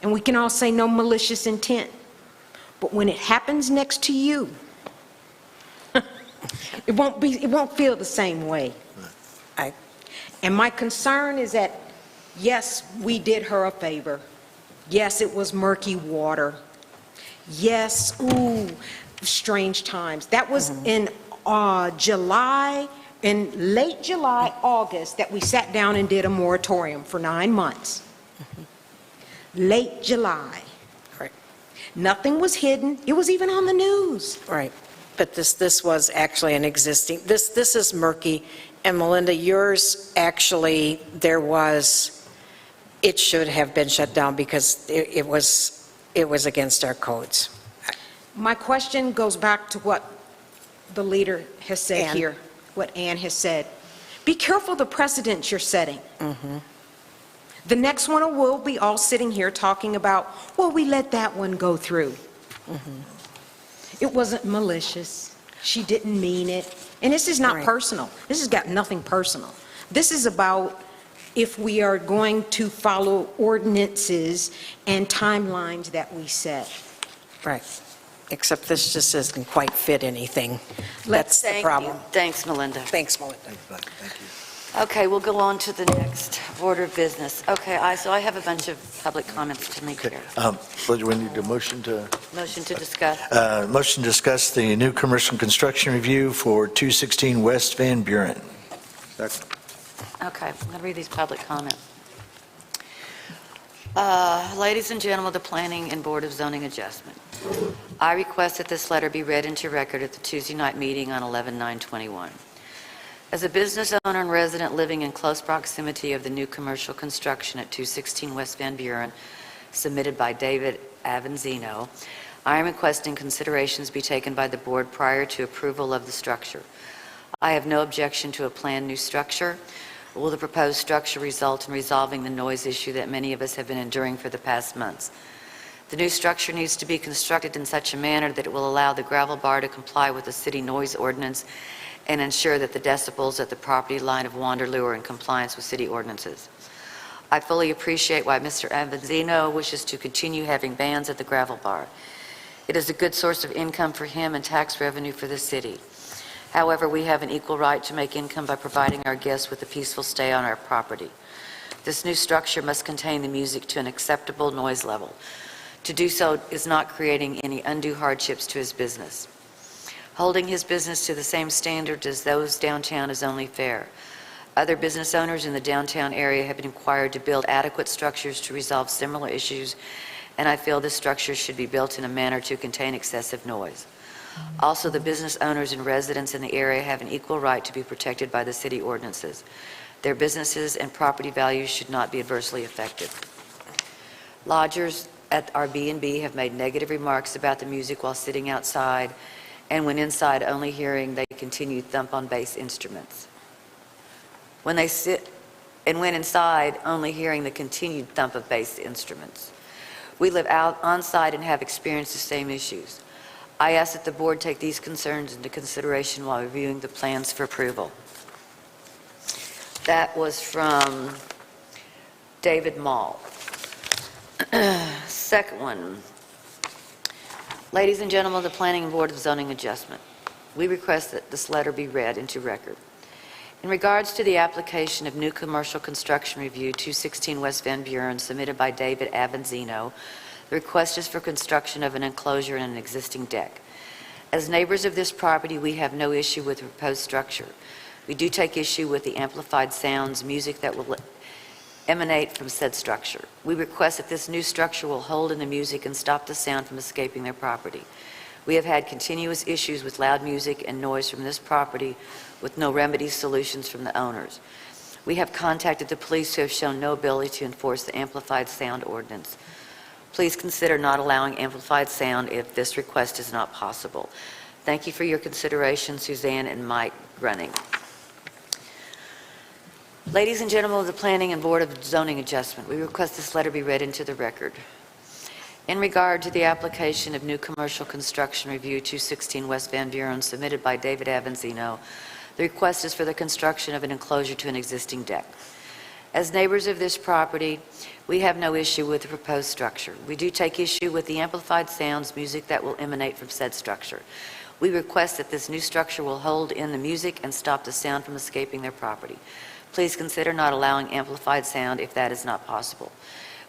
And we can all say no malicious intent, but when it happens next to you, it won't feel the same way. And my concern is that, yes, we did her a favor. Yes, it was murky water. Yes, ooh, strange times. That was in July, in late July, August, that we sat down and did a moratorium for 9 months. Late July. Right. Nothing was hidden. It was even on the news. Right. But this was actually an existing, this is murky. And Melinda, yours, actually, it should have been shut down because it was against our codes. My question goes back to what the leader has said Ann. here, what Ann has said. Be careful the precedents you're setting. The next one will be all sitting here talking about, well, we let that one go through. It wasn't malicious. She didn't mean it. And this is not Right. personal. This has got nothing personal. This is about if we are going to follow ordinances and timelines that we set. Right. Except this just doesn't quite fit anything. That's the Thank problem. you. Thanks, Melinda. Thanks, Melinda. Thanks, bud. Thank you. Okay, we'll go on to the next order of business. Okay, so I have a bunch of public comments to make here. But we need a motion to, Motion to discuss. motion to discuss the new commercial construction review for 216 West Van Buren. Second. Okay, I'm going to read these public comments. Ladies and gentlemen of the Planning and Board of Zoning Adjustment, I request that this letter be read into record at the Tuesday night meeting on 11/9/21. As a business owner and resident living in close proximity of the new commercial construction at 216 West Van Buren, submitted by David Avanzino, I am requesting considerations be taken by the board prior to approval of the structure. I have no objection to a planned new structure. Will the proposed structure result in resolving the noise issue that many of us have been enduring for the past months? The new structure needs to be constructed in such a manner that it will allow the gravel bar to comply with the city noise ordinance and ensure that the decibels at the property line of Wanderloo are in compliance with city ordinances. I fully appreciate why Mr. Avanzino wishes to continue having bands at the gravel bar. It is a good source of income for him and tax revenue for the city. However, we have an equal right to make income by providing our guests with a peaceful stay on our property. This new structure must contain the music to an acceptable noise level. To do so is not creating any undue hardships to his business. Holding his business to the same standards as those downtown is only fair. Other business owners in the downtown area have been required to build adequate structures to resolve similar issues, and I feel this structure should be built in a manner to contain excessive noise. Also, the business owners and residents in the area have an equal right to be protected by the city ordinances. Their businesses and property values should not be adversely affected. Lodgers at our B&B have made negative remarks about the music while sitting outside, and when inside only hearing the continued thump on bass instruments. When inside only hearing the continued thump of bass instruments. We live out on site and have experienced the same issues. I ask that the board take these concerns into consideration while reviewing the plans for approval. That was from David Mall. Second one. Ladies and gentlemen of the Planning and Board of Zoning Adjustment, we request that this letter be read into record. In regards to the application of new commercial construction review 216 West Van Buren submitted by David Avanzino, the request is for construction of an enclosure and an existing deck. As neighbors of this property, we have no issue with the proposed structure. We do take issue with the amplified sounds, music that will emanate from said structure. We request that this new structure will hold in the music and stop the sound from escaping their property. We have had continuous issues with loud music and noise from this property with no remedy solutions from the owners. We have contacted the police who have shown no ability to enforce the amplified sound ordinance. Please consider not allowing amplified sound if this request is not possible. Thank you for your consideration, Suzanne and Mike Grunning. Ladies and gentlemen of the Planning and Board of Zoning Adjustment, we request this letter be read into the record. In regard to the application of new commercial construction review 216 West Van Buren submitted by David Avanzino, the request is for the construction of an enclosure to an existing deck. As neighbors of this property, we have no issue with the proposed structure. We do take issue with the amplified sounds, music that will emanate from said structure. We request that this new structure will hold in the music and stop the sound from escaping their property. please consider not allowing amplified sound if that is not possible.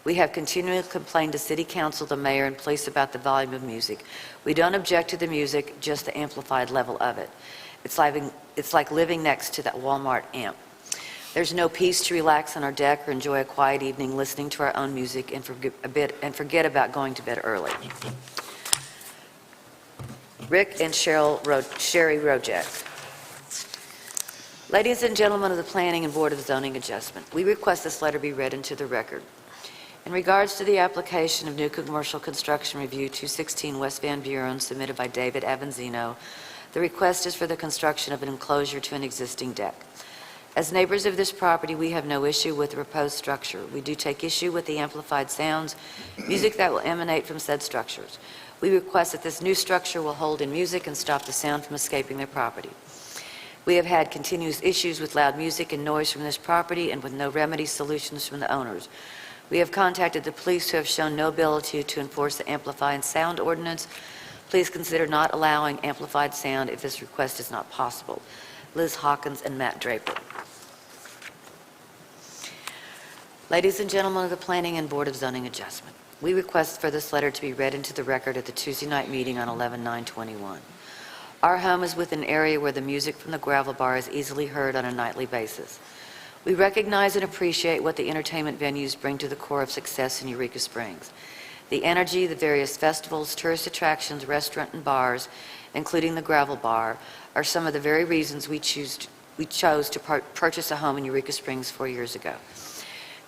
We have continually complained to City Council, the mayor, and police about the volume of music. We don't object to the music, just the amplified level of it. It's like living next to that Walmart amp. There's no peace to relax on our deck or enjoy a quiet evening listening to our own music and forget about going to bed early. Rick and Sherry Rojek. Ladies and gentlemen of the Planning and Board of Zoning Adjustment, we request this letter be read into the record. In regards to the application of new commercial construction review 216 West Van Buren submitted by David Avanzino, the request is for the construction of an enclosure to an existing deck. As neighbors of this property, we have no issue with the proposed structure. We do take issue with the amplified sounds, music that will emanate from said structures. We request that this new structure will hold in music and stop the sound from escaping their property. We have had continuous issues with loud music and noise from this property and with no remedy solutions from the owners. We have contacted the police who have shown no ability to enforce the amplified sound ordinance. Please consider not allowing amplified sound if this request is not possible. Liz Hawkins and Matt Draper. Ladies and gentlemen of the Planning and Board of Zoning Adjustment, we request for this letter to be read into the record at the Tuesday night meeting on 11/9/21. Our home is within an area where the music from the gravel bar is easily heard on a nightly basis. We recognize and appreciate what the entertainment venues bring to the core of success in Eureka Springs. The energy, the various festivals, tourist attractions, restaurants, and bars, including the gravel bar, are some of the very reasons we chose to purchase a home in Eureka Springs 4 years ago.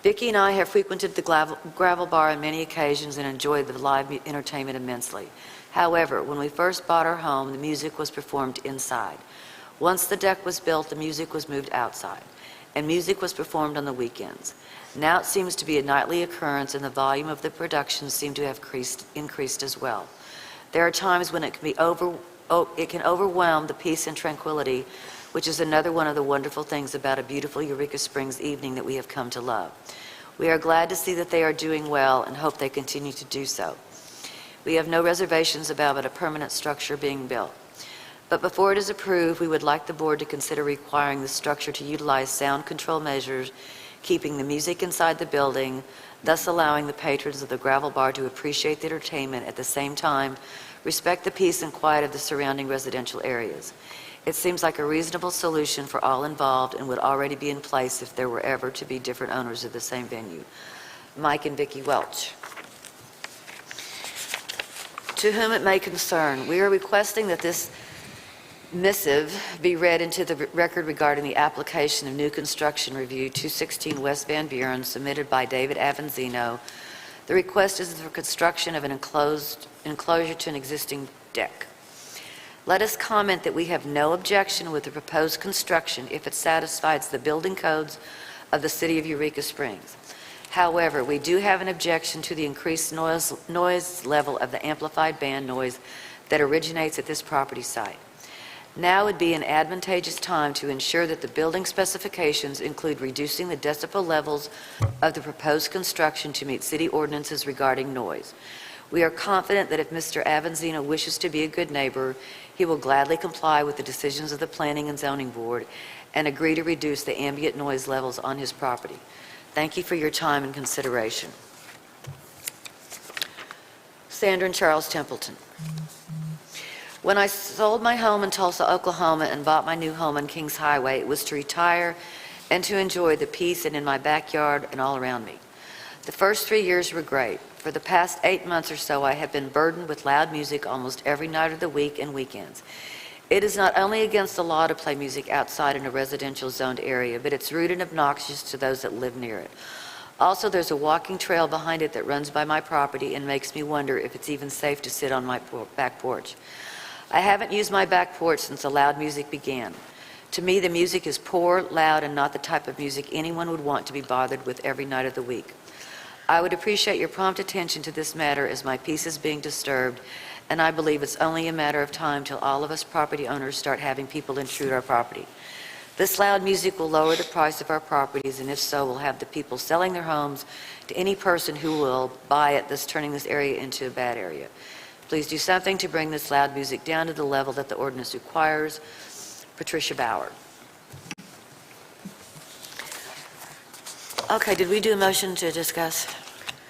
Vicki and I have frequented the gravel bar on many occasions and enjoyed the live entertainment immensely. However, when we first bought our home, the music was performed inside. Once the deck was built, the music was moved outside, and music was performed on the weekends. Now it seems to be a nightly occurrence, and the volume of the production seems to have increased as well. There are times when it can overwhelm the peace and tranquility, which is another one of the wonderful things about a beautiful Eureka Springs evening that we have come to love. We are glad to see that they are doing well and hope they continue to do so. We have no reservations about a permanent structure being built. But before it is approved, we would like the board to consider requiring the structure to utilize sound control measures, keeping the music inside the building, thus allowing the patrons of the gravel bar to appreciate the entertainment at the same time, respect the peace and quiet of the surrounding residential areas. It seems like a reasonable solution for all involved and would already be in place if there were ever to be different owners of the same venue. Mike and Vicki Welch. To whom it may concern, we are requesting that this missive be read into the record regarding the application of new construction review 216 West Van Buren submitted by David Avanzino. The request is for construction of an enclosure to an existing deck. Let us comment that we have no objection with the proposed construction if it satisfies the building codes of the City of Eureka Springs. However, we do have an objection to the increased noise level of the amplified band noise that originates at this property site. Now would be an advantageous time to ensure that the building specifications include reducing the decibel levels of the proposed construction to meet city ordinances regarding noise. We are confident that if Mr. Avanzino wishes to be a good neighbor, he will gladly comply with the decisions of the Planning and Zoning Board and agree to reduce the ambient noise levels on his property. Thank you for your time and consideration. Sandra and Charles Templeton. When I sold my home in Tulsa, Oklahoma, and bought my new home on Kings Highway, it was to retire and to enjoy the peace and in my backyard and all around me. The first 3 years were great. For the past 8 months or so, I have been burdened with loud music almost every night of the week and weekends. It is not only against the law to play music outside in a residential zoned area, but it's rude and obnoxious to those that live near it. Also, there's a walking trail behind it that runs by my property and makes me wonder if it's even safe to sit on my back porch. I haven't used my back porch since the loud music began. To me, the music is poor, loud, and not the type of music anyone would want to be bothered with every night of the week. I would appreciate your prompt attention to this matter as my peace is being disturbed, and I believe it's only a matter of time till all of us property owners start having people intrude our property. This loud music will lower the price of our properties, and if so, will have the people selling their homes to any person who will buy it, thus turning this area into a bad area. Please do something to bring this loud music down to the level that the ordinance requires. Patricia Bauer. Okay, did we do a motion to discuss?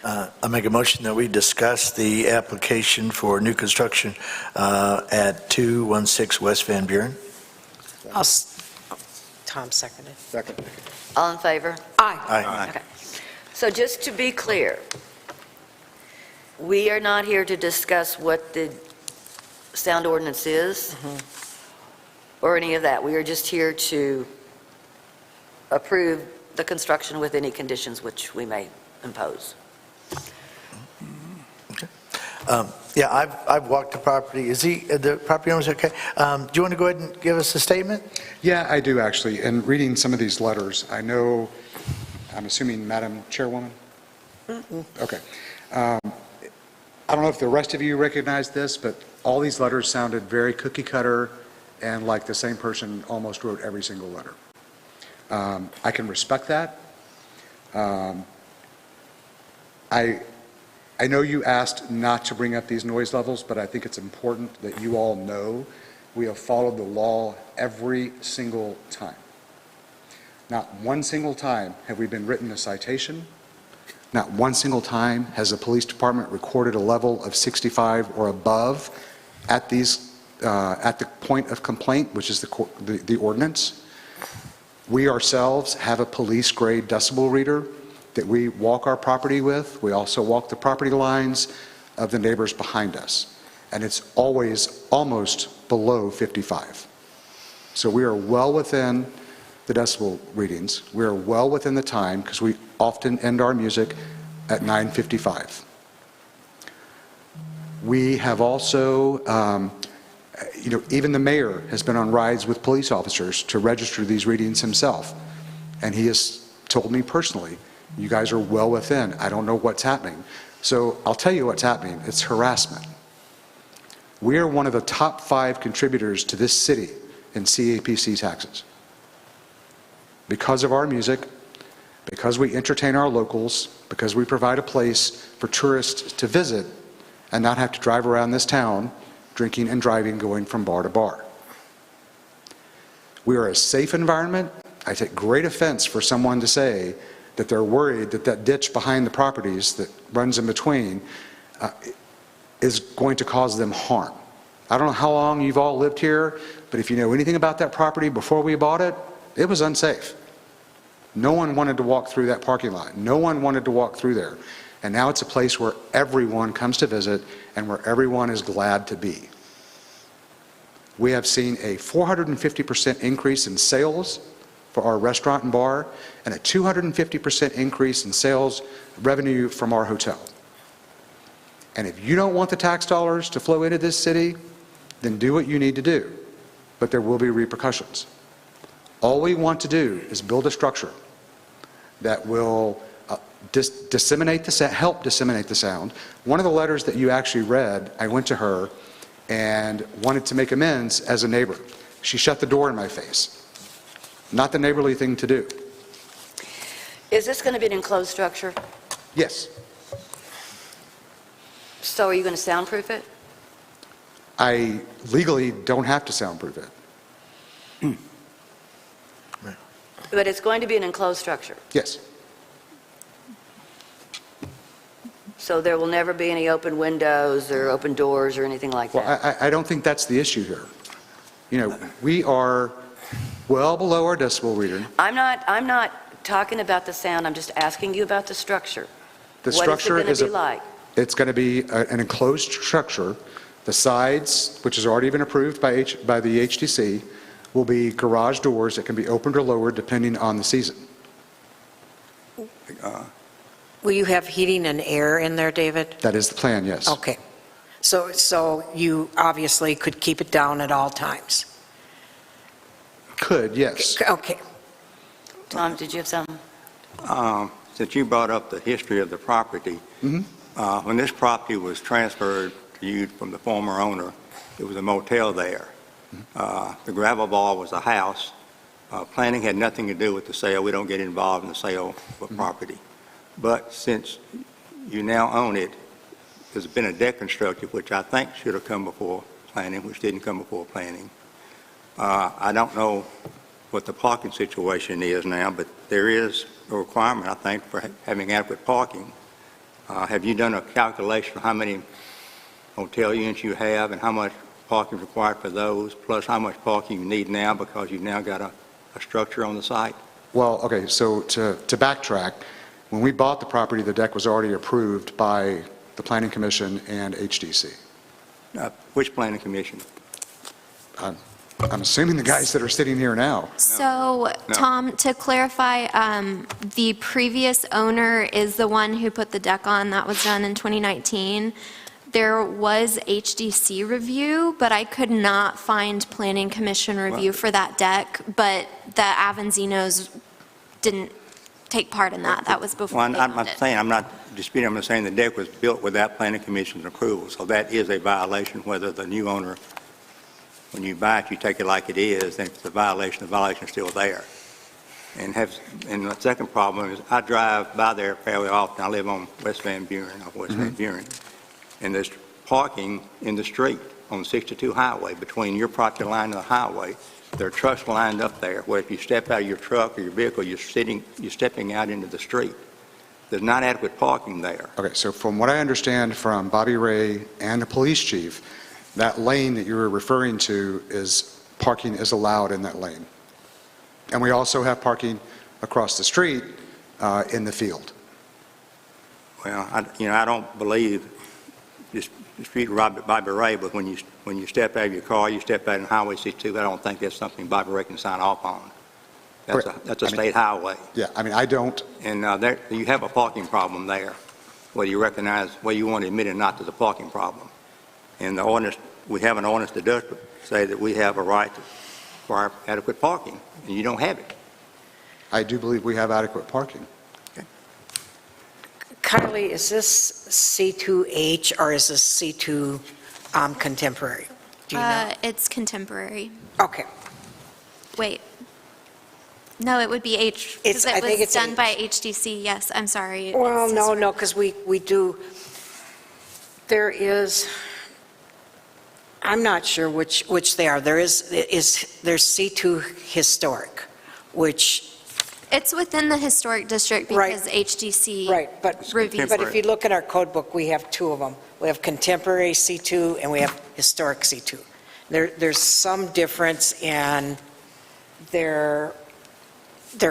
I make a motion that we discuss the application for new construction at 216 West Van Buren. Tom seconded. Second. All in favor? Aye. Aye. Okay. So just to be clear, we are not here to discuss what the sound ordinance is or any of that. We are just here to approve the construction with any conditions which we may impose. Yeah, I've walked the property. Is the property owner's okay? Do you want to go ahead and give us a statement? Yeah, I do, actually. And reading some of these letters, I know, I'm assuming Madam Chairwoman? Okay. I don't know if the rest of you recognize this, but all these letters sounded very cookie cutter and like the same person almost wrote every single letter. I can respect that. I know you asked not to bring up these noise levels, but I think it's important that you all know we have followed the law every single time. Not one single time have we been written a citation. Not one single time has the police department recorded a level of 65 or above at the point of complaint, which is the ordinance. We ourselves have a police-grade decibel reader that we walk our property with. We also walk the property lines of the neighbors behind us. And it's always almost below 55. So we are well within the decibel readings. We are well within the time because we often end our music at 9:55. We have also, even the mayor has been on rides with police officers to register these readings himself. And he has told me personally, you guys are well within. I don't know what's happening. So I'll tell you what's happening. It's harassment. We are one of the top 5 contributors to this city in CAPC taxes. Because of our music, because we entertain our locals, because we provide a place for tourists to visit and not have to drive around this town drinking and driving, going from bar to bar. We are a safe environment. I take great offense for someone to say that they're worried that that ditch behind the properties that runs in between is going to cause them harm. I don't know how long you've all lived here, but if you know anything about that property before we bought it, it was unsafe. No one wanted to walk through that parking lot. No one wanted to walk through there. And now it's a place where everyone comes to visit and where everyone is glad to be. We have seen a 450% increase in sales for our restaurant and bar, and a 250% increase in sales revenue from our hotel. And if you don't want the tax dollars to flow into this city, then do what you need to do. But there will be repercussions. All we want to do is build a structure that will help disseminate the sound. One of the letters that you actually read, I went to her and wanted to make amends as a neighbor. She shut the door in my face. Not the neighborly thing to do. Is this going to be an enclosed structure? Yes. So are you going to soundproof it? I legally don't have to soundproof it. But it's going to be an enclosed structure. Yes. So there will never be any open windows or open doors or anything like Well, that? I don't think that's the issue here. We are well below our decibel reader. I'm not talking about the sound, I'm just asking you about the structure. The structure What is it going to be like? It's going to be an enclosed structure. The sides, which has already been approved by the HDC, will be garage doors that can be opened or lowered depending on the season. Will you have heating and air in there, David? That is the plan, yes. Okay. So you obviously could keep it down at all times? Could, yes. Okay. Tom, did you have something? Since you brought up the history of the property, when this property was transferred to you from the former owner, it was a motel there. The gravel ball was a house. Planning had nothing to do with the sale. We don't get involved in the sale of property. But since you now own it, there's been a deck constructed, which I think should have come before planning, which didn't come before planning. I don't know what the parking situation is now, but there is a requirement, I think, for having adequate parking. Have you done a calculation of how many hotel units you have and how much parking is required for those, plus how much parking you need now because you've now got a structure on the site? Well, okay, so to backtrack, when we bought the property, the deck was already approved by the Planning Commission and HDC. Which planning commission? I'm assuming the guys that are sitting here now. So, No. Tom, to clarify, the previous owner is the one who put the deck on. That was done in 2019. There was HDC review, but I could not find Planning Commission review for that deck, but the Avanzinos didn't take part in that. That was before Well, they I'm owned not it. saying, I'm not disputing, I'm saying the deck was built without planning commission's approval, so that is a violation, whether the new owner, when you buy it, you take it like it is, then if it's a violation, the violation is still there. And the second problem is, I drive by there fairly often. I live on West Van Buren, off West Van Buren, and there's parking in the street on 62 highway between your property line and the highway. There are trucks lined up there where if you step out of your truck or your vehicle, you're stepping out into the street. There's not adequate parking there. Okay, so from what I understand from Bobby Ray and the police chief, that lane that you were referring to is, parking is allowed in that lane. And we also have parking across the street in the field. Well, I don't believe, dispute Bobby Ray, but when you step out of your car, you step out in Highway 62, I don't think that's something Bobby Ray can sign off on. That's a state highway. Yeah, I mean, I don't. And there, you have a parking problem there, whether you recognize, whether you want to admit it or not, there's a parking problem. And the ordinance, we have an ordinance that does say that we have a right to require adequate parking, and you don't have it. I do believe we have adequate parking. Kylie, is this C2H or is this C2 contemporary? Do you know? It's contemporary. Okay. Wait. No, it would be H, because I it think was it's done H. by HDC. Yes, I'm sorry. Well, It's no, just- no, because we do, there is, I'm not sure which they are. There's C2 historic, which, It's within the historic district Right. because HDC right, but reviews. but if you look in our code book, we have two of them. We have contemporary C2 and we have historic C2. There's some difference in their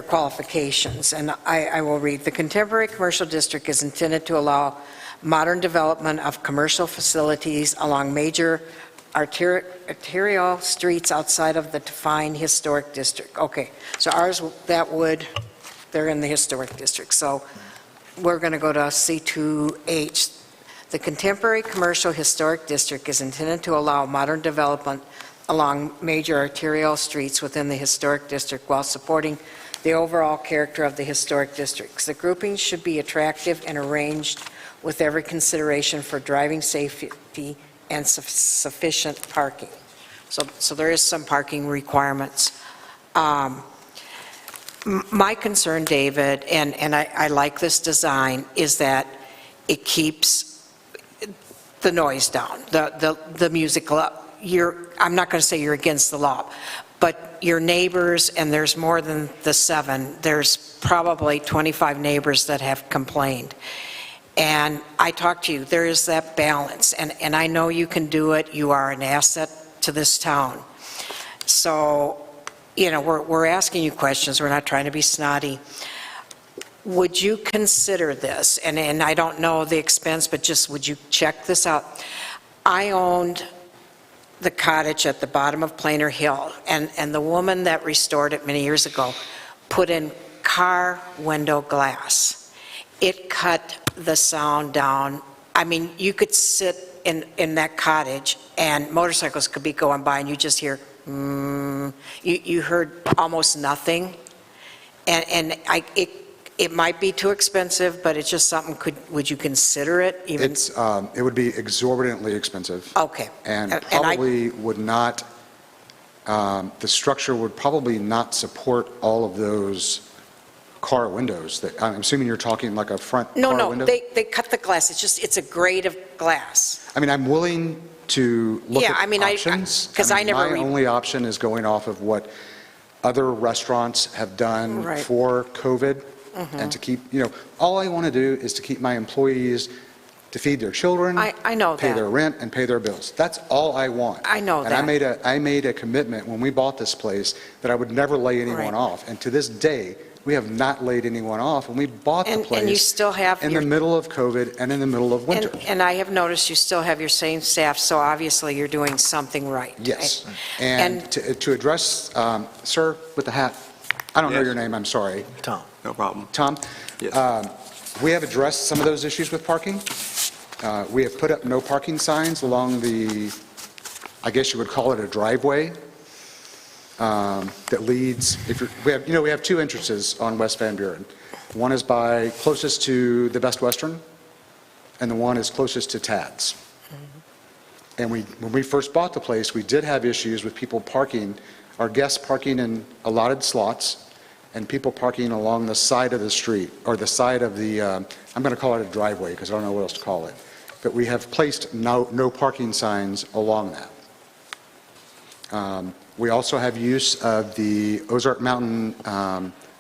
qualifications, and I will read. The contemporary commercial district is intended to allow modern development of commercial facilities along major arterial streets outside of the defined historic district. Okay, so ours, they're in the historic district, so we're going to go to C2H. The contemporary commercial historic district is intended to allow modern development along major arterial streets within the historic district while supporting the overall character of the historic districts. The groupings should be attractive and arranged with every consideration for driving safety and sufficient parking. So there is some parking requirements. My concern, David, and I like this design, is that it keeps the noise down, the music up. I'm not going to say you're against the law, but your neighbors, and there's more than the 7, there's probably 25 neighbors that have complained. And I talked to you, there is that balance, and I know you can do it, you are an asset to this town. So, we're asking you questions, we're not trying to be snotty. Would you consider this, and I don't know the expense, but just would you check this out? I owned the cottage at the bottom of Plainer Hill, and the woman that restored it many years ago put in car window glass. It cut the sound down. I mean, you could sit in that cottage and motorcycles could be going by and you just hear, you heard almost nothing. And it might be too expensive, but it's just something, would you consider it even? It would be exorbitantly expensive. Okay. And probably would not, the structure would probably not support all of those car windows. I'm assuming you're talking like a front car window? No, they cut the glass. It's a grade of glass. I mean, I'm willing to look at options. Because I never My only option is going off of what other restaurants have done Right. for COVID. and to keep, all I want to do is to keep my employees, to feed their children. I know pay that. their rent and pay their bills. That's all I want. I know And that. I made a commitment when we bought this place that I would never lay anyone Right. off. And to this day, we have not laid anyone off, and we bought the place And you still have in your... the middle of COVID and in the middle of winter. And I have noticed you still have your same staff, so obviously you're doing something right. Yes. And to address, sir, with the hat, I don't know Yes. your name, I'm sorry. Tom. No problem. Tom? Yes. We have addressed some of those issues with parking. We have put up no parking signs along the, I guess you would call it a driveway, that leads, we have two entrances on West Van Buren. One is closest to the Best Western, and the one is closest to Tad's. And when we first bought the place, we did have issues with people parking, our guests parking in allotted slots, and people parking along the side of the street, or the side of the, I'm going to call it a driveway, because I don't know what else to call it. But we have placed no parking signs along that. We also have use of the Ozark Mountain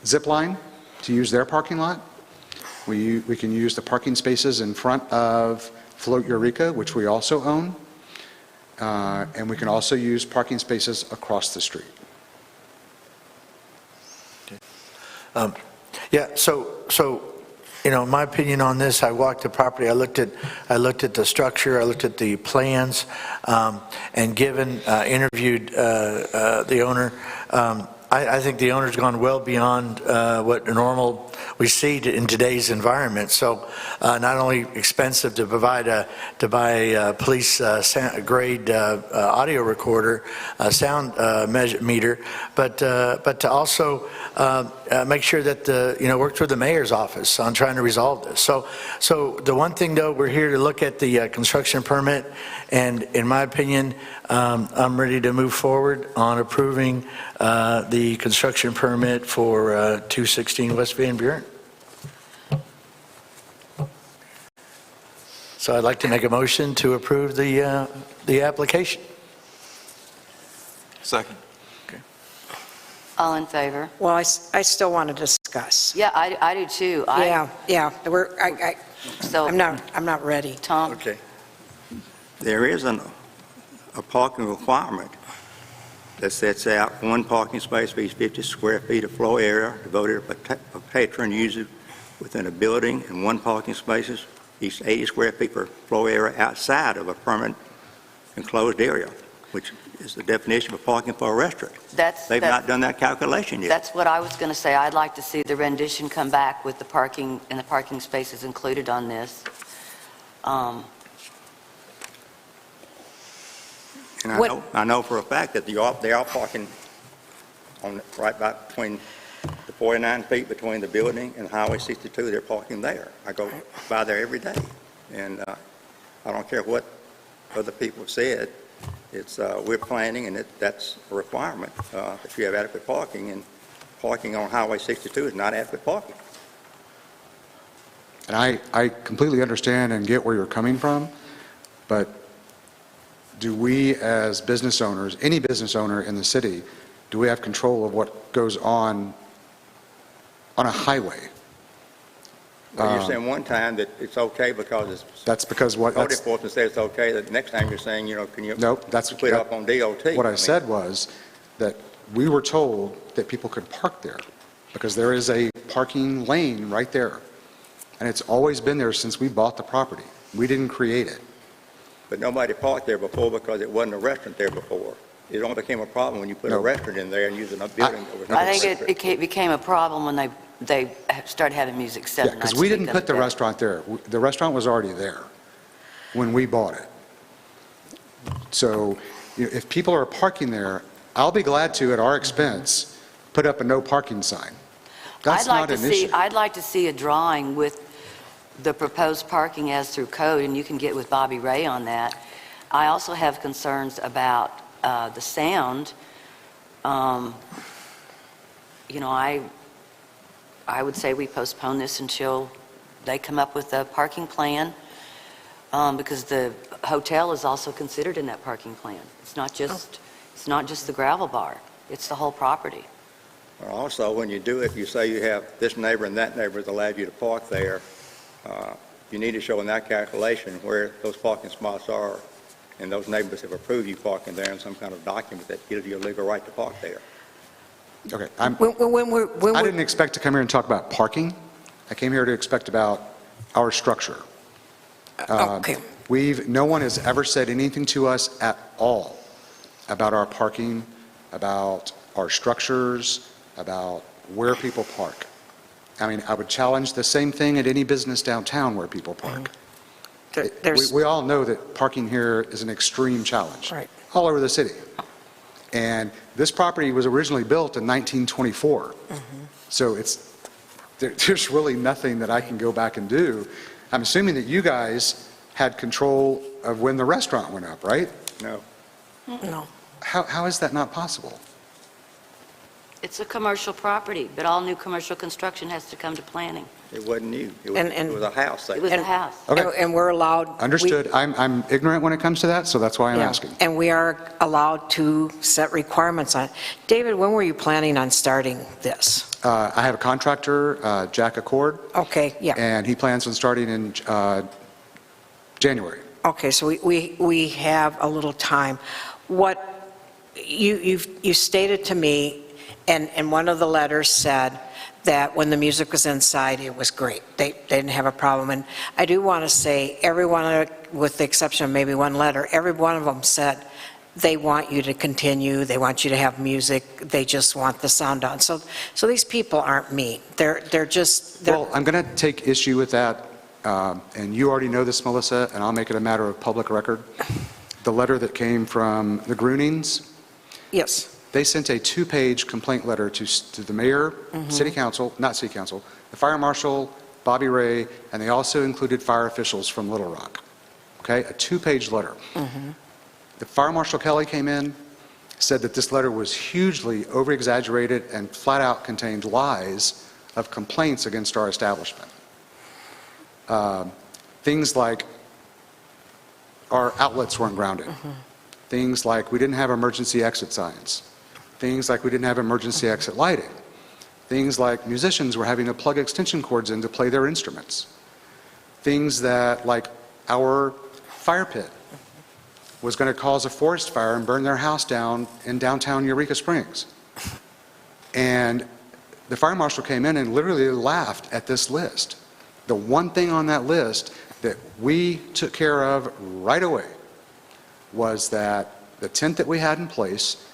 zip line to use their parking lot. We can use the parking spaces in front of Float Eureka, which we also own. And we can also use parking spaces across the street. Yeah, so, my opinion on this, I walked the property, I looked at the structure, I looked at the plans, and interviewed the owner. I think the owner's gone well beyond what normal we see in today's environment. So not only expensive to buy a police grade audio recorder, sound meter, but to also make sure that work through the mayor's office on trying to resolve this. So the one thing though, we're here to look at the construction permit, and in my opinion, I'm ready to move forward on approving the construction permit for 216 West Van Buren. So I'd like to make a motion to approve the application. Second. All in favor? Well, I still want to discuss. Yeah, I do too. Yeah, So, I'm not ready. Tom? Okay. There is a parking requirement that sets out one parking space for each 50 square feet of floor area devoted to a patron user within a building, and one parking spaces each 80 square feet per floor area outside of a permanent enclosed area, which is the definition of parking for a restaurant. They've not done that calculation yet. That's what I was going to say. I'd like to see the rendition come back with the parking and the parking spaces included on this. And I know for a fact that they are parking right between the 49 feet between the building and Highway 62. They're parking there. I go by there every day, and I don't care what other people said. It's we're planning, and that's a requirement that you have adequate parking, and parking on Highway 62 is not adequate parking. And I completely understand and get where you're coming from, but do we as business owners, any business owner in the city, do we have control of what goes on a highway? Well, you're saying one time that it's okay because That's because what... code enforcement says it's okay. The next time you're saying, can you Nope, that's... put it up on DOT? What I said was that we were told that people could park there because there is a parking lane right there. And it's always been there since we bought the property. We didn't create it. But nobody parked there before because it wasn't a restaurant there before. It only became a problem when you put a restaurant in there and using a building that was not I think it became a problem when they started having music 7 Yeah, nights because we a week didn't on put the day. restaurant there. The restaurant was already there when we bought it. So if people are parking there, I'll be glad to, at our expense, put up a no parking sign. That's not an issue. I'd like to see a drawing with the proposed parking as through code, and you can get with Bobby Ray on that. I also have concerns about the sound. I would say we postpone this until they come up with a parking plan, because the hotel is also considered in that parking plan. It's not just the gravel bar, it's the whole property. Also, when you do it, you say you have this neighbor and that neighbor that allowed you to park there. You need to show in that calculation where those parking spots are, and those neighbors have approved you parking there in some kind of document that gives you a legal right to park there. Okay, When I didn't expect to come here and talk about parking. I came here to expect about our structure. Okay. No one has ever said anything to us at all about our parking, about our structures, about where people park. I mean, I would challenge the same thing at any business downtown where people park. We all know that parking here is an extreme challenge. Right. All over the city. And this property was originally built in 1924. So there's really nothing that I can go back and do. I'm assuming that you guys had control of when the restaurant went up, right? No. No. How is that not possible? It's a commercial property, but all new commercial construction has to come to planning. It wasn't new. It And- was a house. It was a house. Okay. And we're allowed. Understood. I'm ignorant when it comes to that, so that's why I'm Yeah, asking. and we are allowed to set requirements on it. David, when were you planning on starting this? I have a contractor, Jack Accord, Okay, yeah. and he plans on starting in January. Okay, so we have a little time. What you stated to me, and one of the letters said that when the music was inside, it was great. They didn't have a problem. And I do want to say, everyone, with the exception of maybe one letter, every one of them said they want you to continue, they want you to have music, they just want the sound down. So these people aren't mean. They're just... Well, I'm going to take issue with that, and you already know this, Melissa, and I'll make it a matter of public record. The letter that came from the Grunings, Yes. they sent a 2-page complaint letter to the mayor, city council, not city council, the fire marshal, Bobby Ray, and they also included fire officials from Little Rock. Okay, a 2-page letter. The fire marshal Kelly came in, said that this letter was hugely over-exaggerated and flat out contained lies of complaints against our establishment. Things like our outlets weren't grounded. Things like we didn't have emergency exit signs. Things like we didn't have emergency exit lighting. Things like musicians were having to plug extension cords in to play their instruments. Things that, like our fire pit was going to cause a forest fire and burn their house down in downtown Eureka Springs. And the fire marshal came in and literally laughed at this list. The one thing on that list that we took care of right away was that the tent that we had in place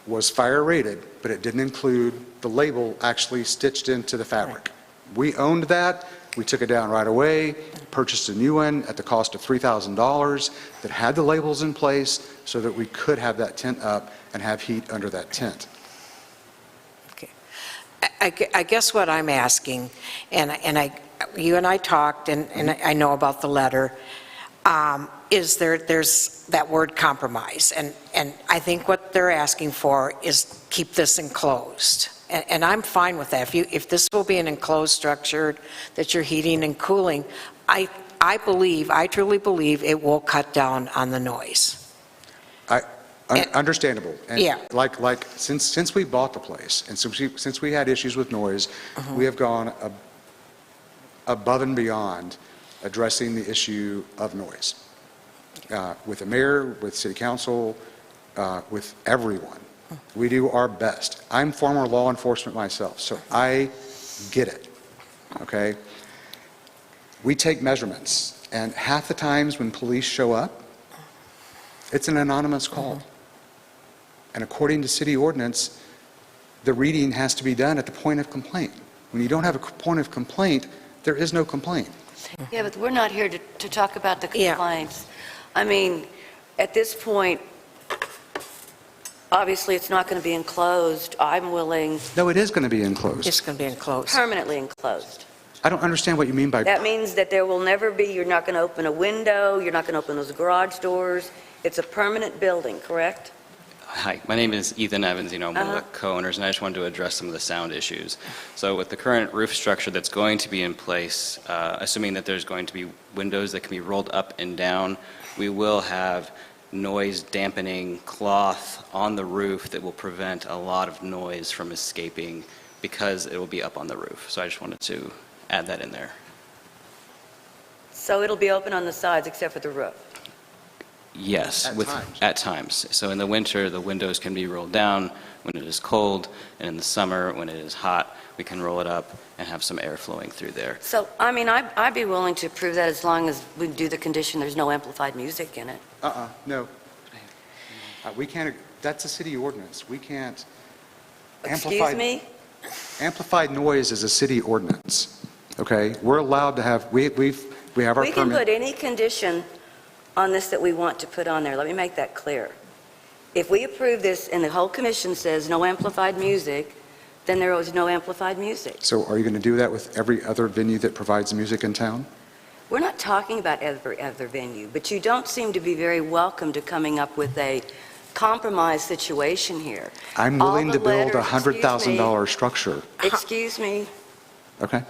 was fire rated, but it didn't include the label actually stitched into the fabric. We owned that. We took it down right away, purchased a new one at the cost of $3,000 that had the labels in place so that we could have that tent up and have heat under that tent. Okay. I guess what I'm asking, you and I talked, and I know about the letter, is there's that word compromise. And I think what they're asking for is keep this enclosed. And I'm fine with that. If this will be an enclosed structure that you're heating and cooling, I truly believe it will cut down on the noise. Understandable. And Yeah. Like since we bought the place, and since we had issues with noise, we have gone above and beyond addressing the issue of noise. With the mayor, with city council, with everyone. We do our best. I'm former law enforcement myself, so I get it, okay? We take measurements, and half the times when police show up, it's an anonymous call. And according to city ordinance, the reading has to be done at the point of complaint. When you don't have a point of complaint, there is no complaint. Yeah, but we're not here to talk about the Yeah. complaints. I mean, at this point, obviously, it's not going to be enclosed. I'm willing, No, it is going to be enclosed. It's going to be enclosed. permanently enclosed. I don't understand what you mean by... That means that there will never be, you're not going to open a window, you're not going to open those garage doors. It's a permanent building, correct? Hi, my name is Ethan Evans, I'm one of the co-owners, and I just wanted to address some of the sound issues. So with the current roof structure that's going to be in place, assuming that there's going to be windows that can be rolled up and down, we will have noise dampening cloth on the roof that will prevent a lot of noise from escaping because it will be up on the roof. So I just wanted to add that in there. So it'll be open on the sides except for the roof? Yes. At times. At times. So in the winter, the windows can be rolled down when it is cold, and in the summer, when it is hot, we can roll it up and have some air flowing through there. So, I mean, I'd be willing to approve that as long as we do the condition there's no amplified music in it. No. We can't, that's a city ordinance. We can't. Excuse me? Amplified noise is a city ordinance, okay? We're allowed to have, we have our We can permit. put any condition on this that we want to put on there. Let me make that clear. If we approve this and the whole commission says no amplified music, then there is no amplified music. So are you going to do that with every other venue that provides music in town? We're not talking about every other venue, but you don't seem to be very welcome to coming up with a compromise situation here. I'm All willing the to build a letters- $100,000 structure. Excuse me. Okay?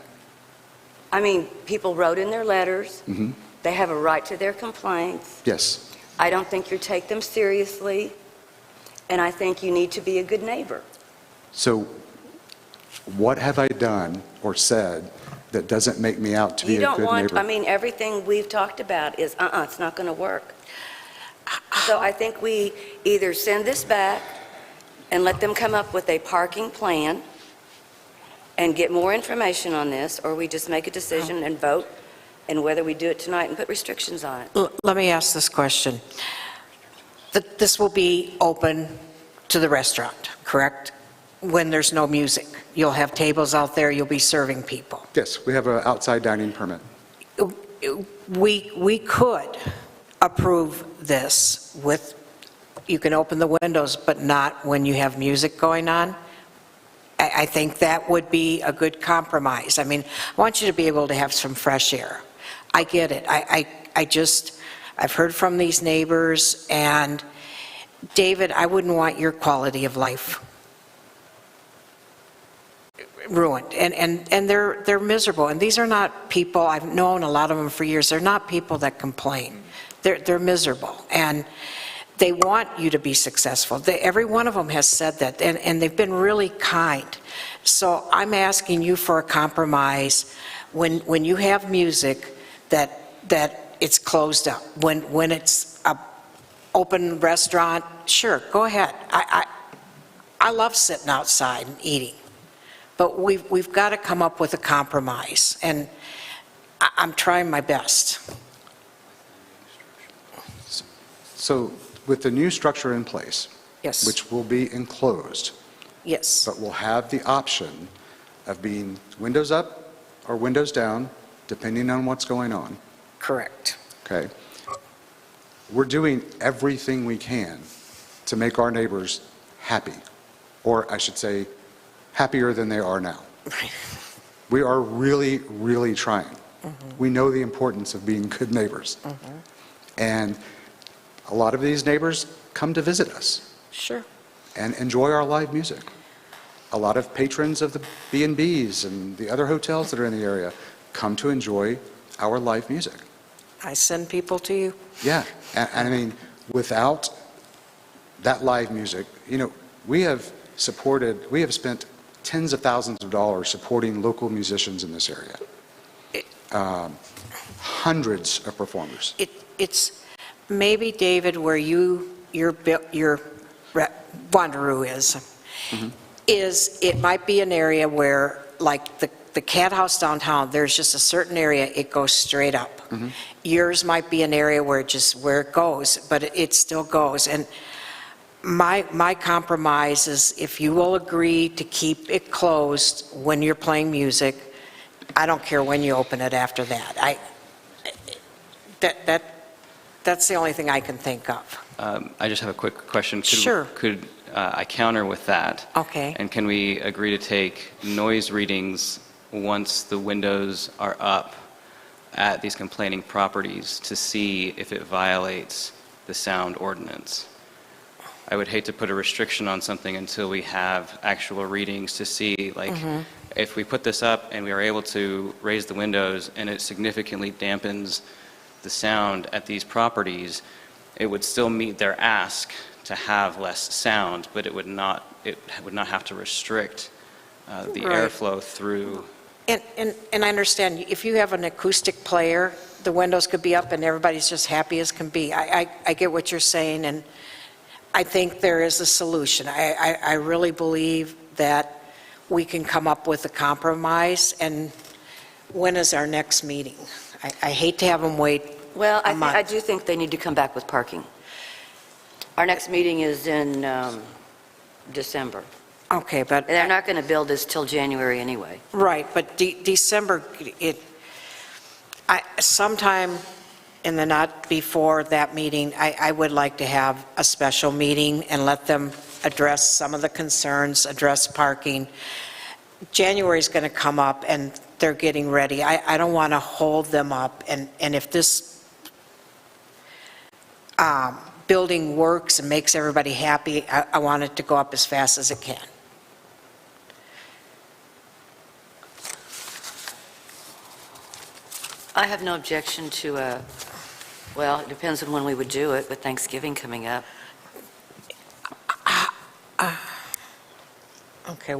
I mean, people wrote in their letters. Mm-hmm. They have a right to their complaints. Yes. I don't think you take them seriously, and I think you need to be a good neighbor. So what have I done or said that doesn't make me out to be You a don't good want, neighbor? I mean, everything we've talked about is, it's not going to work. So I think we either send this back and let them come up with a parking plan and get more information on this, or we just make a decision and vote, and whether we do it tonight and put restrictions on it. Let me ask this question. This will be open to the restaurant, correct? When there's no music. You'll have tables out there, you'll be serving people. Yes, we have an outside dining permit. We could approve this with, you can open the windows, but not when you have music going on. I think that would be a good compromise. I mean, I want you to be able to have some fresh air. I get it. I've heard from these neighbors, and David, I wouldn't want your quality of life ruined. And they're miserable. And these are not people, I've known a lot of them for years, they're not people that complain. They're miserable. And they want you to be successful. Every one of them has said that, and they've been really kind. So I'm asking you for a compromise when you have music that it's closed up. When it's a open restaurant, sure, go ahead. I love sitting outside and eating, but we've got to come up with a compromise, and I'm trying my best. So with the new structure in place, Yes. which will be enclosed, Yes. but will have the option of being windows up or windows down, depending on what's going on, Correct. okay? We're doing everything we can to make our neighbors happy, or I should say, happier than they are now. We are really, really trying. We know the importance of being good neighbors. And a lot of these neighbors come to visit us Sure. and enjoy our live music. A lot of patrons of the B&Bs and the other hotels that are in the area come to enjoy our live music. I send people to you. Yeah, and I mean, without that live music, we have spent tens of thousands of dollars supporting local musicians in this area. Hundreds of performers. It's maybe, David, where your Wanderoo is it might be an area where, like the Cat House downtown, there's just a certain area, it goes straight up. Yours might be an area where it goes, but it still goes. And my compromise is if you will agree to keep it closed when you're playing music, I don't care when you open it after that. That's the only thing I can think of. I just have a quick question. Sure. Could I counter with that? Okay. And can we agree to take noise readings once the windows are up at these complaining properties to see if it violates the sound ordinance? I would hate to put a restriction on something until we have actual readings to see, like, if we put this up and we are able to raise the windows and it significantly dampens the sound at these properties, it would still meet their ask to have less sound, but it would not have to restrict the Right. airflow through. And I understand, if you have an acoustic player, the windows could be up and everybody's just happy as can be. I get what you're saying, and I think there is a solution. I really believe that we can come up with a compromise, and when is our next meeting? I hate to have them wait Well, a month. I do think they need to come back with parking. Our next meeting is in December. Okay, but, They're not going to build this till January anyway. right, but December, sometime in the not before that meeting, I would like to have a special meeting and let them address some of the concerns, address parking. January's going to come up and they're getting ready. I don't want to hold them up, and if this building works and makes everybody happy, I want it to go up as fast as it can. I have no objection to well, it depends on when we would do it, with Thanksgiving coming up. Okay,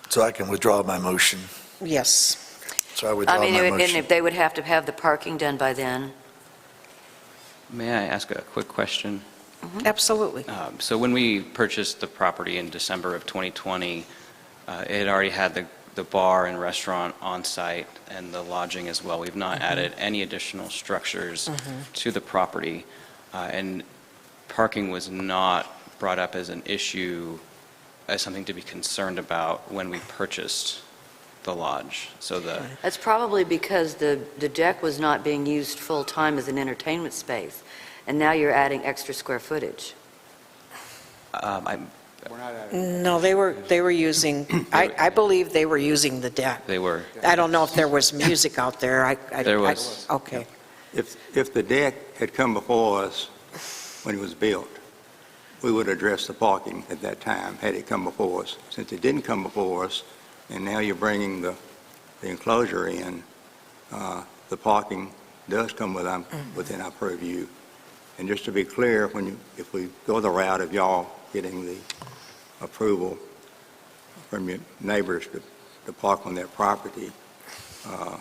So I can withdraw my motion. yes. So I I withdraw mean, my and motion. if they would have to have the parking done by then. May I ask a quick question? Absolutely. So when we purchased the property in December of 2020, it had already had the bar and restaurant on site and the lodging as well. We've not added any additional structures to the property, and parking was not brought up as an issue, as something to be concerned about when we purchased the lodge. So That's probably because the deck was not being used full-time as an entertainment space, and now you're adding extra square footage. No, they were using, I believe they were using the deck. They were. I don't know if there was music out there. There was. Okay. If the deck had come before us when it was built, we would address the parking at that time, had it come before us. Since it didn't come before us, and now you're bringing the enclosure in, the parking does come within our purview. And just to be clear, if we go the route of y'all getting the approval from your neighbors to park on their property, I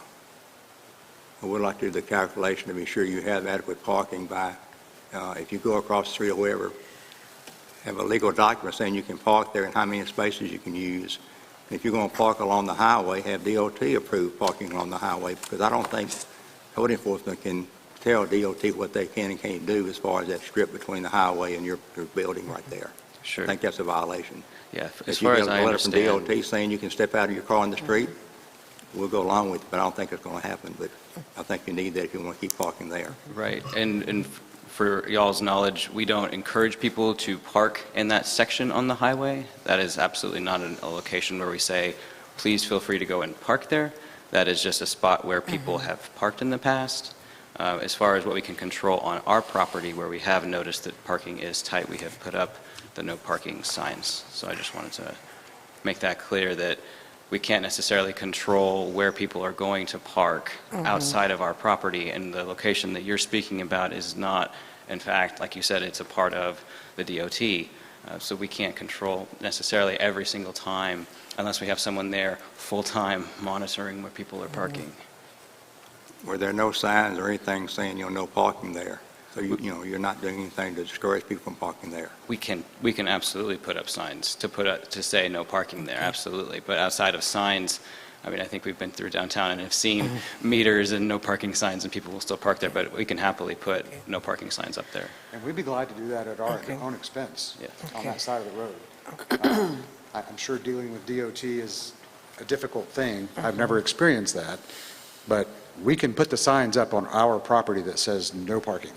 would like to do the calculation to be sure you have adequate parking by, if you go across the street or wherever, have a legal document saying you can park there and how many spaces you can use. And if you're going to park along the highway, have DOT approved parking along the highway, because I don't think code enforcement can tell DOT what they can and can't do as far as that strip between the highway and your building right there. Sure. I think that's a violation. Yeah, If as you far get as a I letter from understand. DOT saying you can step out of your car in the street, we'll go along with it, but I don't think it's going to happen. But I think you need that if you want to keep parking there. Right, and for y'all's knowledge, we don't encourage people to park in that section on the highway. That is absolutely not a location where we say, please feel free to go and park there. That is just a spot where people have parked in the past. As far as what we can control on our property, where we have noticed that parking is tight, we have put up the no parking signs. So I just wanted to make that clear, that we can't necessarily control where people are going to park outside of our property, and the location that you're speaking about is not, in fact, like you said, it's a part of the DOT. So we can't control necessarily every single time unless we have someone there full-time monitoring where people are parking. Were there no signs or anything saying, no parking there? So you're not doing anything to discourage people from parking there? We can absolutely put up signs to say no parking there, absolutely. But outside of signs, I mean, I think we've been through downtown and have seen meters and no parking signs, and people will still park there, but we can happily put no parking signs up there. And we'd be glad to do that at our own expense on that side of the road. I'm sure dealing with DOT is a difficult thing. I've never experienced that, but we can put the signs up on our property that says no parking.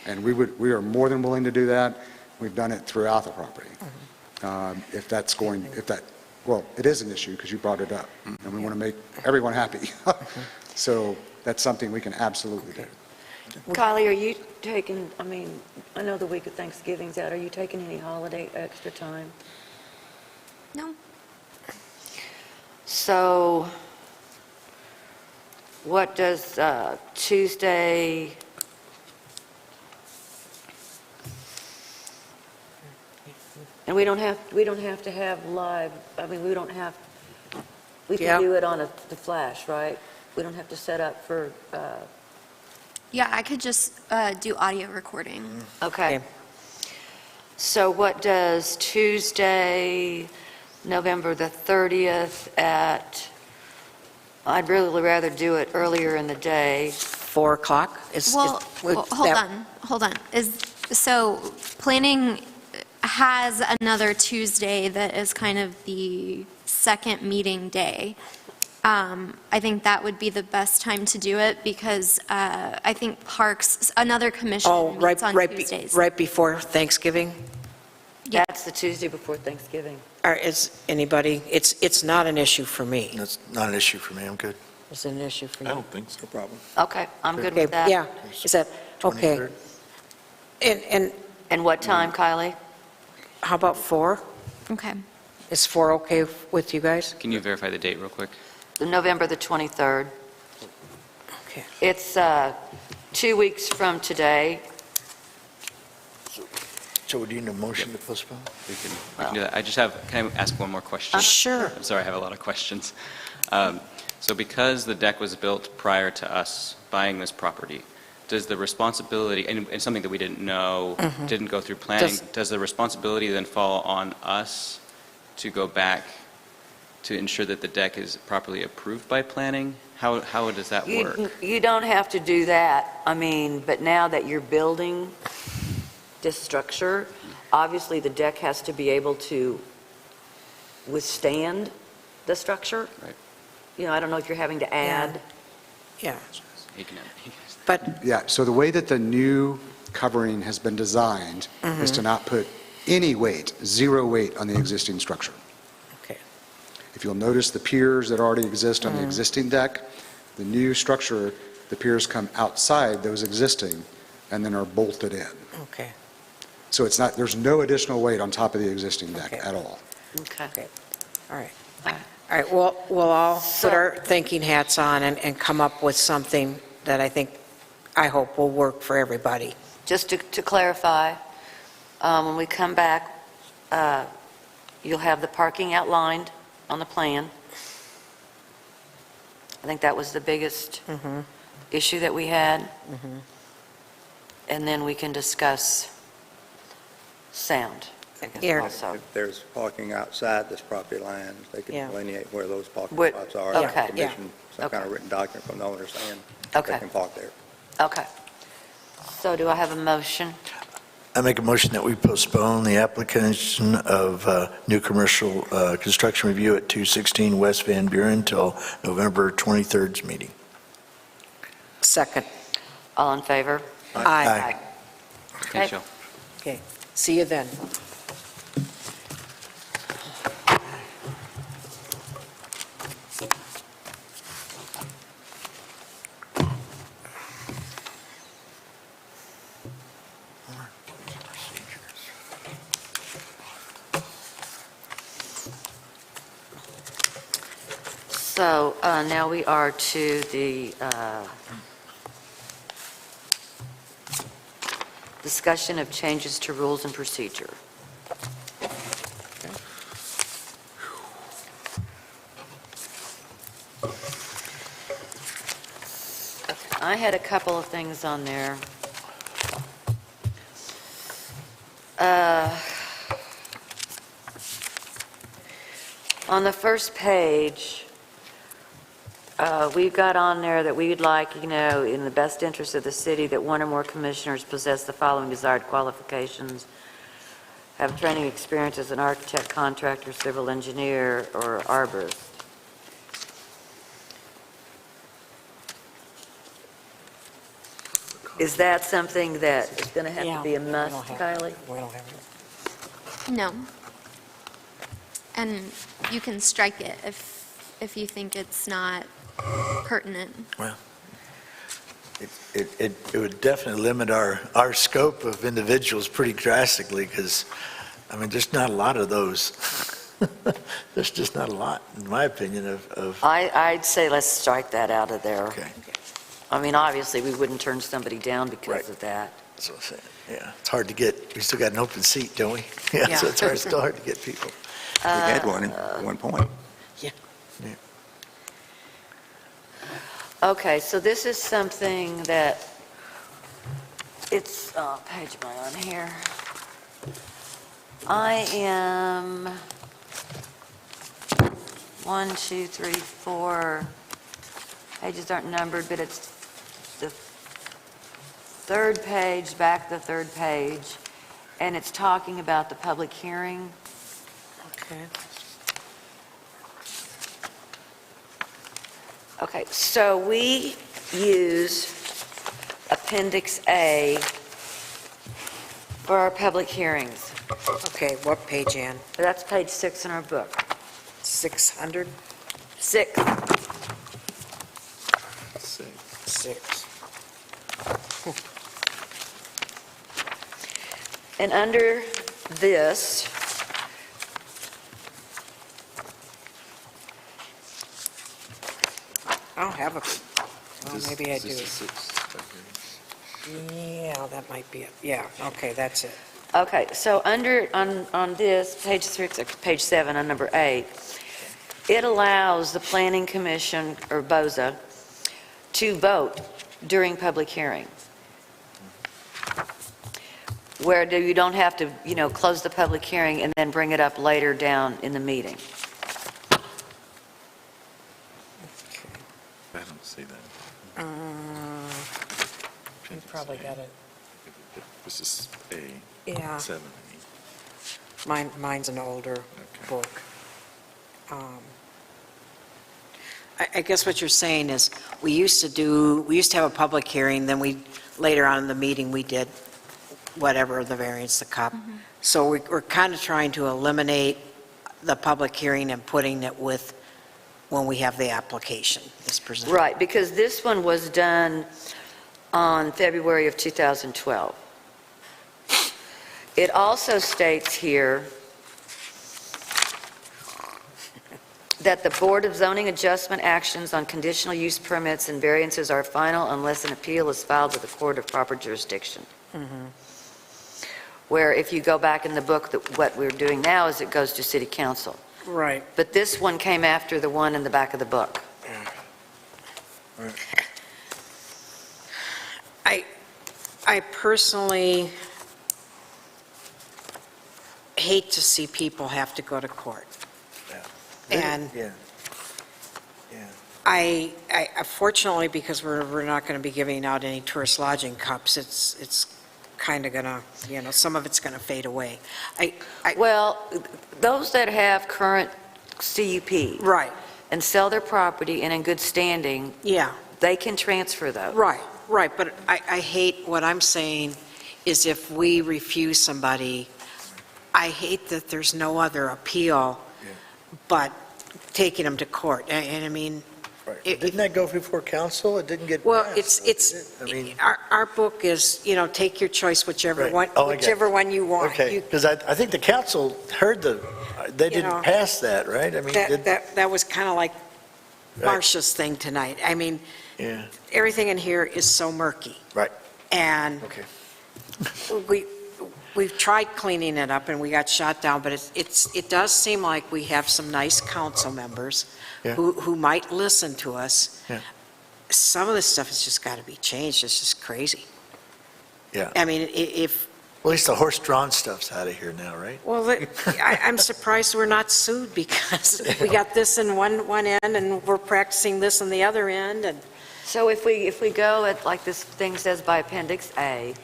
And we are more than willing to do that. We've done it throughout the property. Well, it is an issue because you brought it up, and we want to make everyone happy. So that's something we can absolutely do. Kylie, are you taking, I know the week of Thanksgiving's out, are you taking any holiday extra time? No. So what does Tuesday, And we don't have to have live, I mean, we Yeah. can do it on the flash, right? We don't have to set up for, Yeah, I could just do audio recording. okay. So what does Tuesday, November the 30th I'd really rather do it earlier in the day. 4 o'clock? Well, hold on. So planning has another Tuesday that is kind of the second meeting day. I think that would be the best time to do it because I think Parks, another commission meets on Tuesdays. Right before Thanksgiving? Yeah. That's the Tuesday before Thanksgiving. Or is anybody, it's not an issue for me. That's not an issue for me, I'm good. Is it an issue for you? I don't think so. No problem. Okay, I'm good Okay, with that. yeah, is that, okay. 23rd. And what time, Kylie? How about 4? Okay. Is 4 okay with you guys? Can you verify the date real quick? November the 23rd. Okay. It's 2 weeks from today. So would you need a motion to postpone? We can do that. Can I ask one more question? Sure. I'm sorry, I have a lot of questions. So because the deck was built prior to us buying this property, does the responsibility, and something that we didn't know, didn't go through planning, does the responsibility then fall on us to go back to ensure that the deck is properly approved by planning? How does that work? You don't have to do that. I mean, but now that you're building this structure, obviously the deck has to be able to withstand the structure. Right. You know, I don't know if you're having to add. Yeah, You can- but, Yeah, so the way that the new covering has been designed is to not put any weight, 0 weight on the existing structure. okay, If you'll notice the piers that already exist on the existing deck, the new structure, the piers come outside those existing and then are bolted in. okay, So it's not, there's no additional weight on top of the existing deck Okay. at all. Okay. okay, all right. All right. All right, well, we'll all put our thinking hats on and come up with something that I hope will work for everybody. Just to clarify, when we come back, you'll have the parking outlined on the plan. I think that was the biggest issue that we had. And then we can discuss sound Here. also. If there's parking outside this property line, they can Yeah. delineate where those parking What- spots are. okay. Commission, some kind Okay. of written document from the owner saying Okay. they can park there. Okay. So do I have a motion? I make a motion that we postpone the application of new commercial construction review at 216 West Van Buren until November 23rd's meeting. Second. All in favor? Aye. Thanks, Joe. Okay, see you then. So now we are to the discussion of changes to rules and procedure. Okay, I had a couple of things on there. On the first page, we've got on there that we'd like, in the best interest of the city, that one or more commissioners possess the following desired qualifications: have training experience as an architect, contractor, civil engineer, or arborist. Is that something that is going to have to be a must, Kylie? We don't have it. No. And you can strike it if you think it's not pertinent. Well, it would definitely limit our scope of individuals pretty drastically because, I mean, there's not a lot of those. There's just not a lot, in my opinion, of. I'd say let's strike that out of there. Okay. I mean, obviously, we wouldn't turn somebody down because Right. of that. That's what I'm saying. Yeah, it's hard to get, we still got an open seat, don't we? Yeah, so it's still hard to get people. We had one at one point. Okay, so this is something that, it's, page am I on here? I am 1, 2, 3, 4, pages aren't numbered, but it's the third page, back the third page, and it's talking about the public hearing. Okay. Okay, so we use Appendix A for our public hearings. Okay, what page, Ann? That's page 6 in our book. 600? 6. 6. And under this, I don't have a, well, maybe I do. Yeah, that might be it. Yeah, okay, that's it. okay, so under, on this, page 6, page 7, on number 8, it allows the Planning Commission, or BOZA, to vote during public hearing. Where you don't have to, close the public hearing and then bring it up later down in the meeting. I don't see that. You probably got it. This is A. Yeah. 7. Mine's an older book. I guess what you're saying is, we used to have a public hearing, then later on in the meeting, we did whatever the variance, the CUP. So we're kind of trying to eliminate the public hearing and putting it with when we have the application is presented. Right, because this one was done on February of 2012. It also states here that the Board of Zoning Adjustment actions on conditional use permits and variances are final unless an appeal is filed with the court of proper jurisdiction. Where if you go back in the book, what we're doing now is it goes to city council. Right. But this one came after the one in the back of the book. I personally hate to see people have to go to court. And I fortunately, because we're not going to be giving out any tourist lodging cups, it's kind of going to, some of it's going to fade away. Well, those that have current CUP. Right. And sell their property and in good standing. Yeah. They can transfer those. Right, but I hate, what I'm saying is if we refuse somebody, I hate that there's no other appeal but taking them to court. And I mean, Didn't that go before council? It didn't get well, passed, it's, I mean, our book is, take your choice, whichever Right. one, Oh, I get it. whichever one you want. okay, because I think the council heard they didn't pass that, right? I mean, That was kind of like Right. Marcia's thing tonight. I mean, yeah, everything in here is so murky. right, And okay. we've tried cleaning it up and we got shot down, but it does seem like we have some nice council members Yeah. who might listen to us. Yeah. Some of this stuff has just got to be changed. It's just crazy. Yeah. I mean, if, At least the horse-drawn stuff's out of here now, right? well, I'm surprised we're not sued because we got this in one end and we're practicing this on the other end and. So if we go at, like this thing says by Appendix A,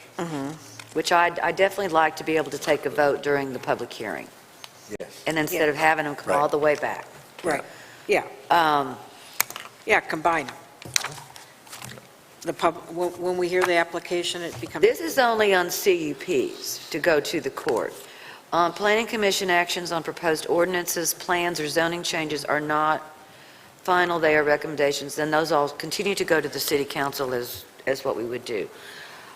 which I definitely like to be able to take a vote during the public hearing. Yes. And instead of having them come all the way back. Right, yeah. Yeah, combine them. When we hear the application, it becomes. This is only on CUPs to go to the court. Planning Commission actions on proposed ordinances, plans, or zoning changes are not final, they are recommendations, then those all continue to go to the city council as what we would do.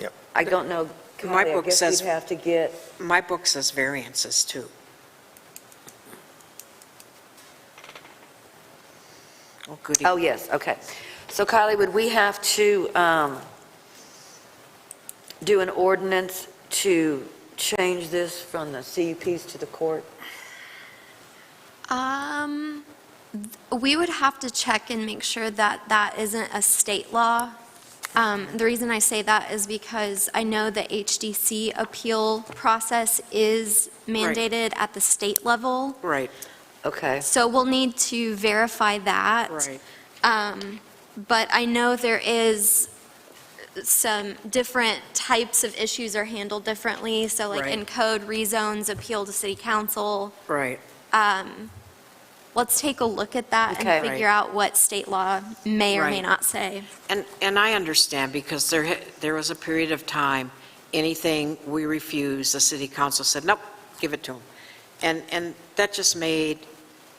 Yep. I don't know, My Kelly, I book guess says- we'd have to get, My book says variances, too. Oh, goody. oh, yes, okay. So Kylie, would we have to do an ordinance to change this from the CUPs to the court? We would have to check and make sure that that isn't a state law. The reason I say that is because I know the HDC appeal process is mandated at the state level. Right, Okay. So we'll need to verify that. right. But I know there is some different types of issues are handled differently. So like in Right. code, rezones, appeal to city council. Right. Let's take a look at that Okay. and figure out what state law may or may Right. not say. And I understand, because there was a period of time, anything we refused, the city council said, nope, give it to them. And that just made,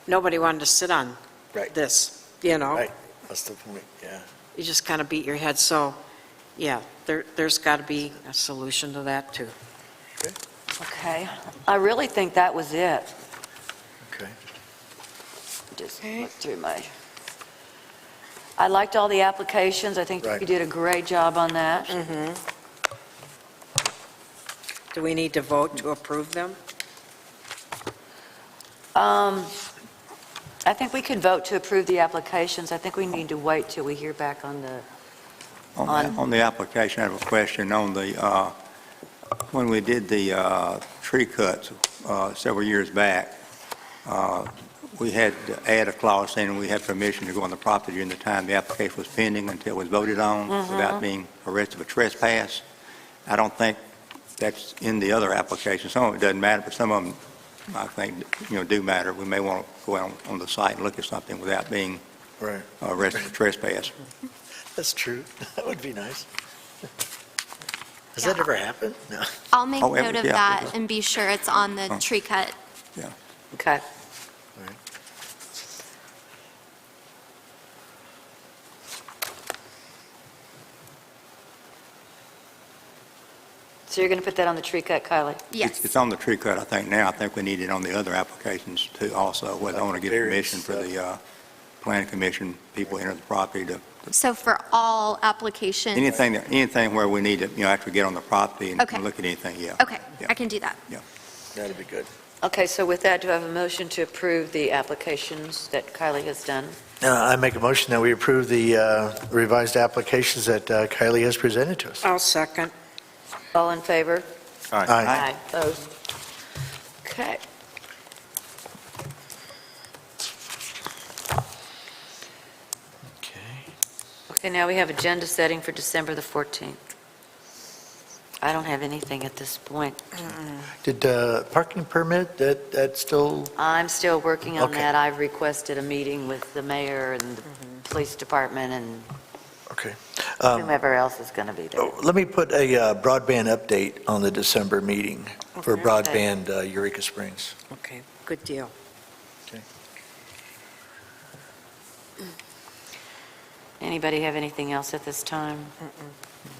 nobody wanted to sit on Right. this, you know? Right, that's the point, yeah. You just kind of beat your head, so, yeah, there's got to be a solution to that, too. Okay. I really think that was it. Okay. Just look through I liked all the applications. I think Right. you did a great job on that. Do we need to vote to approve them? I think we could vote to approve the applications. I think we need to wait till we hear back on the, On the application, I have a question on the, when we did the tree cuts several years back, we had to add a clause saying we had permission to go on the property during the time the application was pending until it was voted on without being arrested for trespass. I don't think that's in the other applications. Some of it doesn't matter, but some of them, I think, do matter. We may want to go out on the site and look at something without being Right. arrested for trespass. That's true. That would be nice. Has that ever happened? No. I'll make Oh, note of yeah. that and be sure it's on the tree cut. okay. So you're going to put that on the tree cut, Kylie? Yes. It's on the tree cut, I think, now. I think we need it on the other applications too also, whether I want to get permission for the planning commission, people enter the property to, So for all applications? anything where we need to, actually get on the property and Okay. look at anything, yeah. Okay, Yeah. I can do that. That'd be good. Okay, so with that, do I have a motion to approve the applications that Kylie has done? I make a motion that we approve the revised applications that Kylie has presented to us. I'll second. All in favor? Aye. Opposed? Okay. Okay, now we have agenda setting for December the 14th. I don't have anything at this point. Did parking permit, that still, I'm still working on Okay. that. I've requested a meeting with the mayor and the police department and okay. whomever else is going to be there. Let me put a broadband update on the December meeting for Okay. broadband Eureka Springs. Okay, good deal. Anybody have anything else at this time?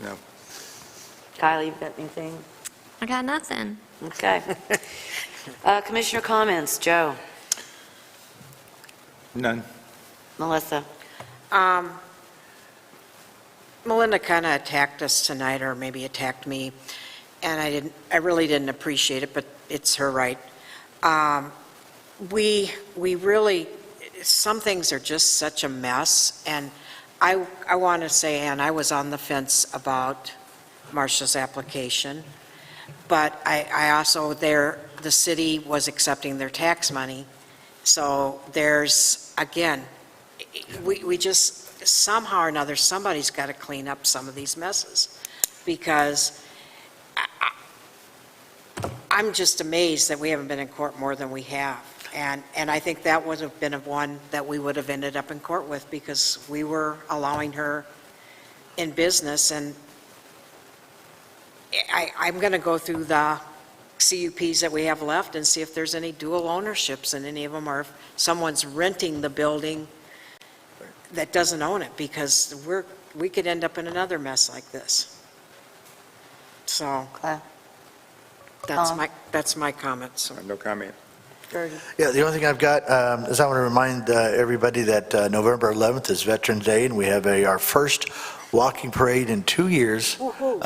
No. Kylie, you got anything? I got nothing. Okay. Commissioner comments, Joe, None. Melissa? Melinda kind of attacked us tonight, or maybe attacked me, and I really didn't appreciate it, but it's her right. We really, some things are just such a mess, and I want to say, and I was on the fence about Marcia's application, but I also, the city was accepting their tax money, so there's, again, we just, somehow or another, somebody's got to clean up some of these messes, because I'm just amazed that we haven't been in court more than we have. And I think that would have been one that we would have ended up in court with, because we were allowing her in business. And I'm going to go through the CUPs that we have left and see if there's any dual ownerships in any of them, or if someone's renting the building that doesn't own it, because we could end up in another mess like this. So Okay. that's my comment, so. No comment. Yeah, the only thing I've got is I want to remind everybody that November 11th is Veterans Day, and we have our first walking parade in 2 years,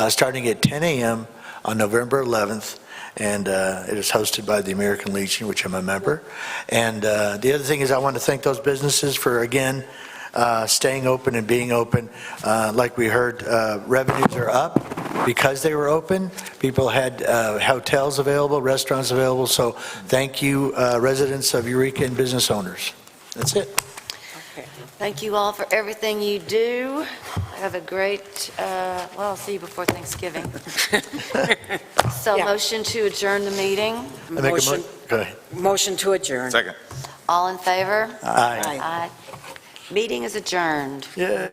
starting at 10 a.m. on November 11th, and it is hosted by the American Legion, which I'm a member. And the other thing is I want to thank those businesses for, again, staying open and being open. Like we heard, revenues are up because they were open. People had hotels available, restaurants available, so thank you, residents of Eureka and business owners. That's it. Thank you all for everything you do. Have a great, well, I'll see you before Thanksgiving. So motion to adjourn the meeting. Motion, Go ahead. motion to adjourn. Second. All in favor? Aye. Aye. Meeting is adjourned. Yeah.